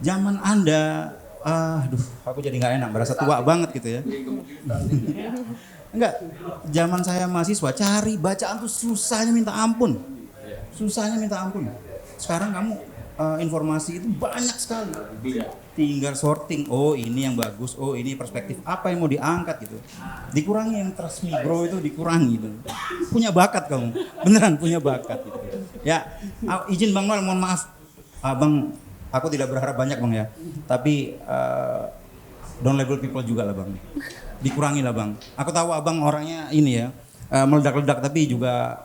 Zaman Anda, aku jadi nggak enak, berasa tua banget gitu ya. Enggak, zaman saya mahasiswa cari bacaan tuh susahnya minta ampun. Sekarang kamu informasi itu banyak sekali. Tinggal sorting, oh ini yang bagus, oh ini perspektif apa yang mau diangkat gitu. Dikurangi yang trust me bro itu dikurangi gitu. Punya bakat kamu, beneran punya bakat gitu. Ya, izin Bang Noel, mohon maaf. Bang, aku tidak berharap banyak Bang ya. Tapi don't label people juga lah Bang. Dikurangi lah Bang. Aku tahu Abang orangnya ini ya, meledak-ledak tapi juga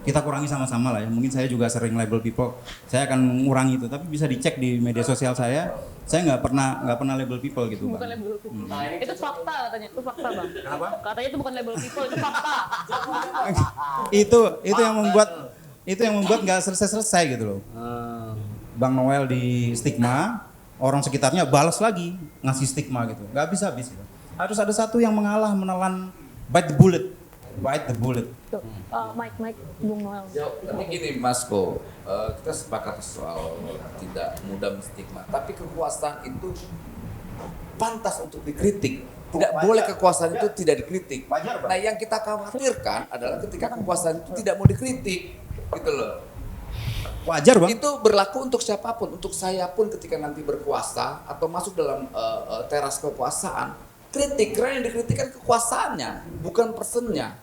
kita kurangi sama-sama lah ya. Mungkin saya juga sering label people, saya akan mengurangi itu. Tapi bisa dicek di media sosial saya nggak pernah label people gitu, Bukan Bang. label people. Itu fakta katanya, itu fakta bang. Kenapa? Katanya itu bukan label people, itu fakta. itu yang membuat nggak selesai gitu loh. Bang Noel di stigma, orang sekitarnya balas lagi ngasih stigma gitu, nggak bisa habis gitu. Harus ada satu yang mengalah, menelan, bite the bullet. Tuh, Mike, Bung Noel. Tapi gini Mas Ko, kita sepakat soal tidak mudah menstigma, tapi kekuasaan itu pantas untuk dikritik. Tidak boleh kekuasaan itu tidak dikritik. Wajar, Bang. Nah yang kita khawatirkan adalah ketika kekuasaan itu tidak mau dikritik, gitu loh. Wajar, Bang. Itu berlaku untuk siapapun, untuk saya pun ketika nanti berkuasa atau masuk dalam teras kekuasaan, kritik, karena yang dikritik kan kekuasaannya, bukan personnya.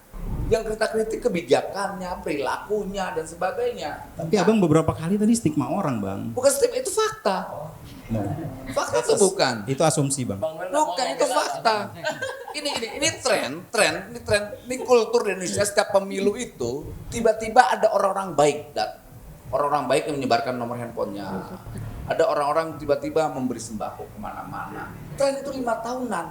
Yang kita kritik kebijakannya, perilakunya dan sebagainya. Tapi abang beberapa kali tadi stigma orang, Bang. Bukan stigma, itu fakta. Fakta itu bukan. Itu asumsi, Bang. Bukan, itu fakta. Ini tren, ini kultur di Indonesia. Setiap pemilu itu tiba-tiba ada orang-orang baik, orang-orang baik yang menyebarkan nomor handphonenya. Ada orang-orang tiba-tiba memberi sembako kemana-mana. Tren itu 5 tahunan,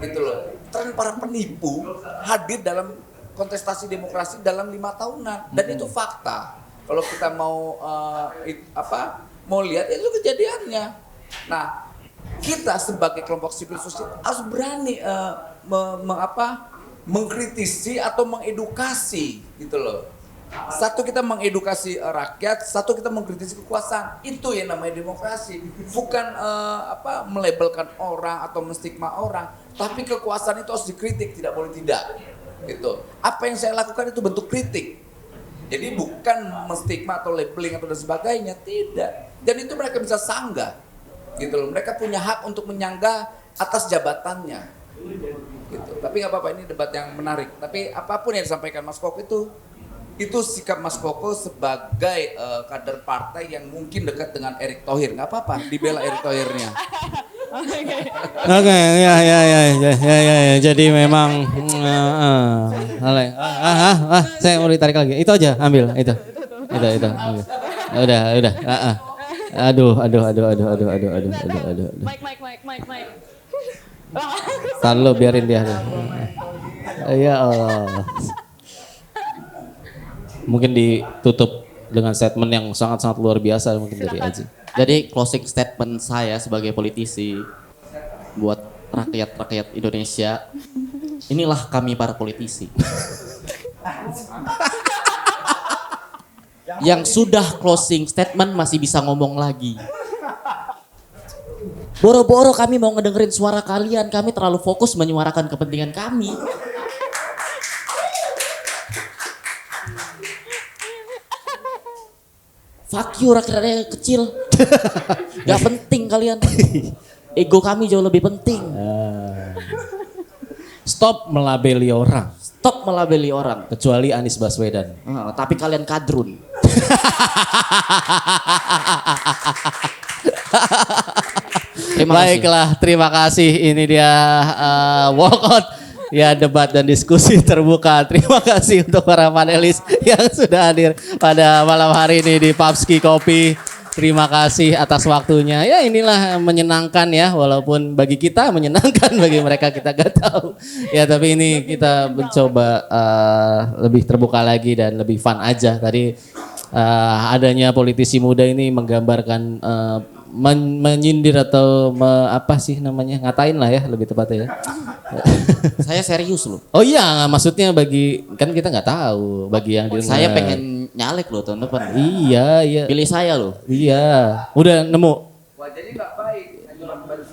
gitu loh. Tren para penipu hadir dalam kontestasi demokrasi dalam 5 tahunan, dan itu fakta. Kalau kita mau mau lihat itu kejadiannya. Nah, kita sebagai kelompok sipil sosial harus berani mengkritisi atau mengedukasi, gitu loh. Satu kita mengedukasi rakyat, satu kita mengkritisi kekuasaan. Itu yang namanya demokrasi. Bukan melabelkan orang atau menstigma orang, tapi kekuasaan itu harus dikritik, tidak boleh tidak. Gitu. Apa yang saya lakukan itu bentuk kritik. Jadi bukan menstigma atau labeling atau dan sebagainya, tidak. Dan itu mereka bisa sanggah. Gitu loh. Mereka punya hak untuk menyanggah atas jabatannya. Gitu. Tapi nggak apa-apa, ini debat yang menarik. Tapi apapun yang disampaikan Mas Koko itu sikap Mas Koko sebagai kader partai yang mungkin dekat dengan Erick Thohir. Nggak apa-apa, dibela Erick Thohirnya. Oke, ya. Jadi memang, saya mau ditarik lagi. Itu aja, ambil itu. Ambil. Udah. Aduh. Mike. Tahan biarin dia. Ya Allah. Mungkin ditutup dengan statement yang sangat-sangat luar biasa mungkin dari Aji. Jadi closing statement saya sebagai politisi buat rakyat-rakyat Indonesia, inilah kami para politisi. Yang sudah closing statement masih bisa ngomong lagi. Boro-boro kami mau ngedengerin suara kalian, kami terlalu fokus menyuarakan kepentingan kami. Fuck you rakyat kecil. Gak penting kalian. Ego kami jauh lebih penting. Stop melabeli orang. Stop melabeli orang. Kecuali Anies Baswedan. Tapi kalian kadrun. Baiklah, terima kasih. Ini dia walkout. Ya, debat dan diskusi terbuka. Terima kasih untuk para panelis yang sudah hadir pada malam hari ini di Papski Kopi. Terima kasih atas waktunya. Ya, inilah menyenangkan ya, walaupun bagi kita menyenangkan, bagi mereka kita gak tahu. Ya, tapi ini kita mencoba lebih terbuka lagi dan lebih fun aja. Tadi adanya politisi muda ini menggambarkan menyindir atau apa sih namanya, ngatain lah ya lebih tepatnya ya. Saya serius loh. Oh iya, maksudnya bagi kan kita nggak tahu bagi yang Saya pengen nyalek loh tahun depan. Iya. Pilih saya loh. Iya. Udah nemu? Wah, jadi nggak baik.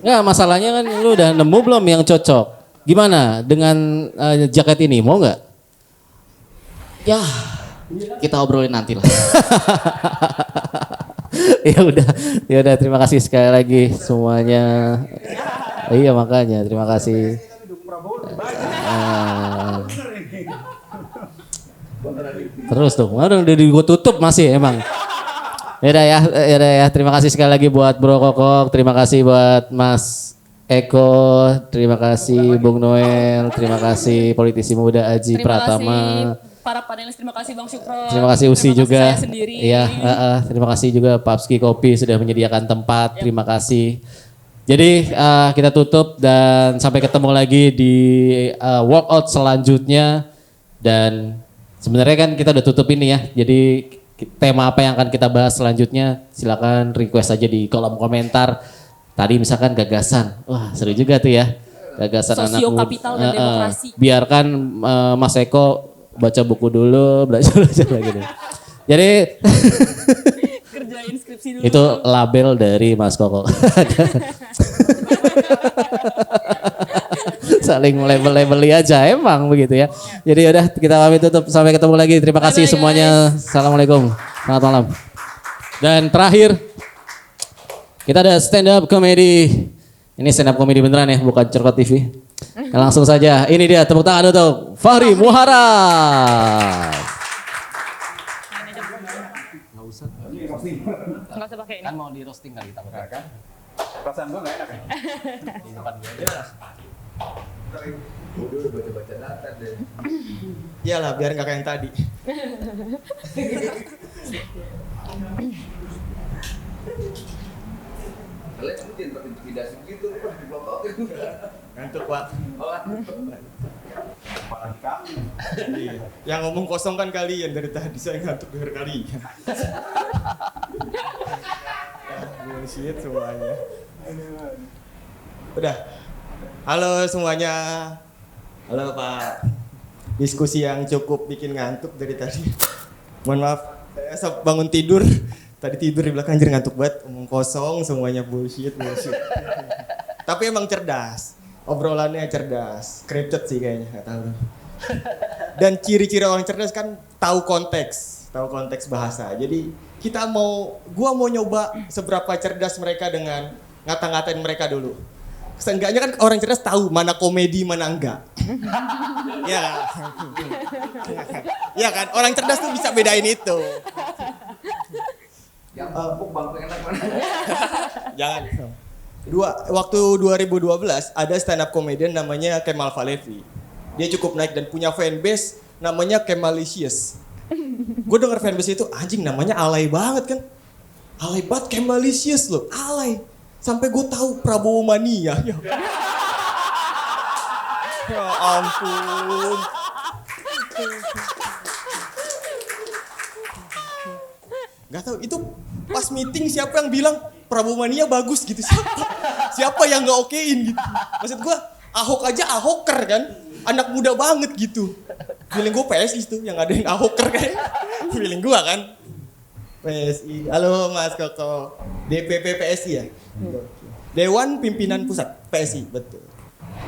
Nggak, masalahnya kan lu udah nemu belum yang cocok? Gimana dengan jaket ini, mau nggak? Ya, kita obrolin nanti lah. Ya udah terima kasih sekali lagi semuanya. Iya makanya terima kasih. Terus tuh, udah gue tutup masih emang. Yaudah ya, terima kasih sekali lagi buat Bro Kokok, terima kasih buat Mas Eko, terima kasih Bung Noel, terima kasih politisi muda Aji Terima Pratama. kasih. para panelis, terima kasih Bang Syukron. Terima kasih Usi juga. Saya sendiri. Iya, terima kasih juga Papski Kopi sudah menyediakan tempat. Terima kasih. Jadi kita tutup dan sampai ketemu lagi di workout selanjutnya. Dan sebenarnya kan kita udah tutup ini ya. Jadi tema apa yang akan kita bahas selanjutnya silakan request aja di kolom komentar. Tadi misalkan gagasan. Wah, seru juga tuh ya. Gagasan anak muda. Sosiokapital dan demokrasi. Biarkan Mas Eko baca buku dulu, belajar lagi deh. Jadi Kerjain skripsi dulu. itu label dari Mas Koko. Saling label-labeli aja emang begitu ya. Jadi udah kita pamit tutup, sampai ketemu lagi. Terima kasih Bye-bye, semuanya. Assalamualaikum. Selamat malam. Dan terakhir kita ada stand up comedy. Ini stand up comedy beneran ya, bukan Cerkot TV. Langsung saja, ini dia tepuk tangan untuk Fahri Muharram. Nggak usah pakai ini. Kan mau di roasting kali takutnya. Kan? Perasaan gue gak enak ya? Di depan gue aja. Udah baca-baca data deh. Iyalah biar nggak kayak yang tadi. Kalian kamu jangan berintimidasi begitu, harus diplototin. Ngantuk Pak. Apalagi kami. Iya. Yang ngomong kosong kan kalian dari tadi saya ngantuk denger kalian. Bullshit semuanya. Udah. Halo semuanya. Halo Pak. Diskusi yang cukup bikin ngantuk dari tadi. Mohon maaf, saya bangun tidur. Tadi tidur di belakang anjir ngantuk banget. Omong kosong semuanya bullshit. Tapi emang cerdas. Obrolannya cerdas. Scripted sih kayaknya, nggak tahu. Dan ciri-ciri orang cerdas kan tahu konteks bahasa. Jadi gua mau nyoba seberapa cerdas mereka dengan ngata-ngatain mereka dulu. Seenggaknya kan orang cerdas tahu mana komedi mana enggak. Iya. Iya kan? Orang cerdas tuh bisa bedain itu. Yang empuk bangku enak mana? Jangan. Waktu 2012 ada stand up comedian namanya Kemal Palevi. Dia cukup naik dan punya fanbase namanya Kemalicious. Gue denger fanbase itu anjing namanya alay banget kan. Alay banget Kemalicious loh, alay. Sampai gue tahu Prabowo Mania. Ya ampun. Gak tahu itu pas meeting siapa yang bilang Prabowo Mania bagus gitu, siapa yang nggak okein gitu. Maksud gue Ahok aja Ahoker kan, anak muda banget gitu. Feeling gue PSI itu yang ada yang Ahoker kan, feeling gue kan. PSI, halo Mas Koko, DPP PSI ya? Dewan Pimpinan Pusat PSI, betul.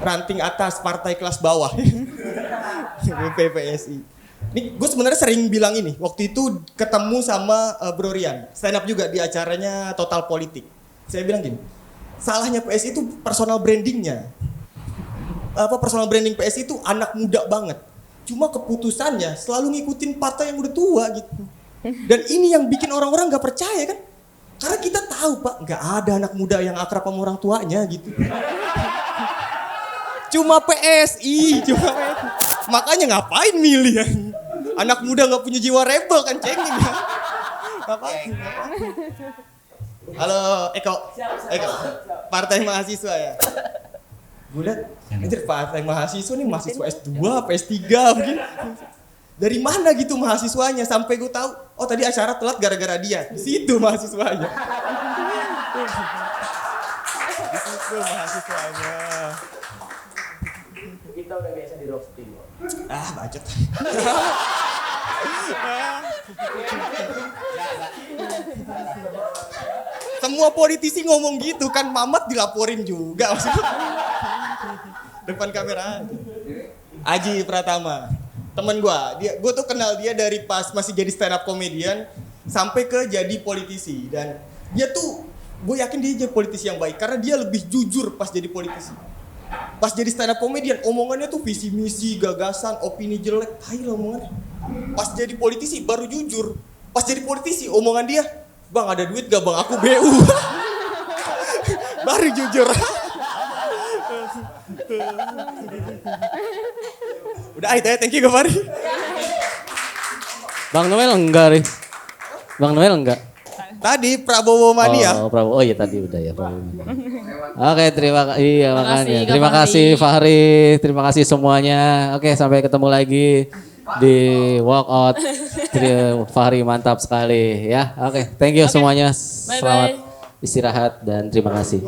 Ranting atas partai kelas bawah, DPP PSI. Ini gue sebenarnya sering bilang ini, waktu itu ketemu sama Bro Rian, stand up juga di acaranya Total Politik. Saya bilang gini, salahnya PSI itu personal brandingnya. Personal branding PSI itu anak muda banget. Cuma keputusannya selalu ngikutin partai yang udah tua gitu. Dan ini yang bikin orang-orang gak percaya kan. Karena kita tahu Pak, gak ada anak muda yang akrab sama orang tuanya gitu. Cuma PSI. Makanya ngapain milih ya? Anak muda gak punya jiwa rebel kan cengeng ya. Ngapain? Halo Eko. Partai mahasiswa ya. Gue liat, anjir partai mahasiswa nih mahasiswa S2 apa S3 begini. Dari mana gitu mahasiswanya sampai gue tahu, oh tadi acara telat gara-gara dia. Di situ mahasiswanya. Di situ mahasiswanya. Kita udah biasa di roasting. Ah, bacot. Semua politisi ngomong gitu kan, Mamat dilaporin juga maksudnya. Depan kamera aja. Aji Pratama, temen gue tuh kenal dia dari pas masih jadi stand up comedian sampai ke jadi politisi. Dan dia tuh, gue yakin dia jadi politisi yang baik karena dia lebih jujur pas jadi politisi. Pas jadi stand up comedian, omongannya tuh visi misi, gagasan, opini jelek, tai lah omongannya. Pas jadi politisi baru jujur. Pas jadi politisi omongan dia, bang ada duit gak bang aku BU. Baru jujur. Udah itu ya, thank you Gopari. Bang Noel enggak, Ri. Bang Noel enggak. Tadi Prabowo Mania. Oh, Prabowo. Oh iya tadi udah ya Prabowo. Oke, terima kasih. Iya, Terima makanya. kasih, Kak Terima kasih Fahri. Fahri, terima kasih semuanya. Oke, sampai ketemu lagi di walkout. Fahri mantap sekali ya. Oke, thank you semuanya. Selamat istirahat dan terima kasih.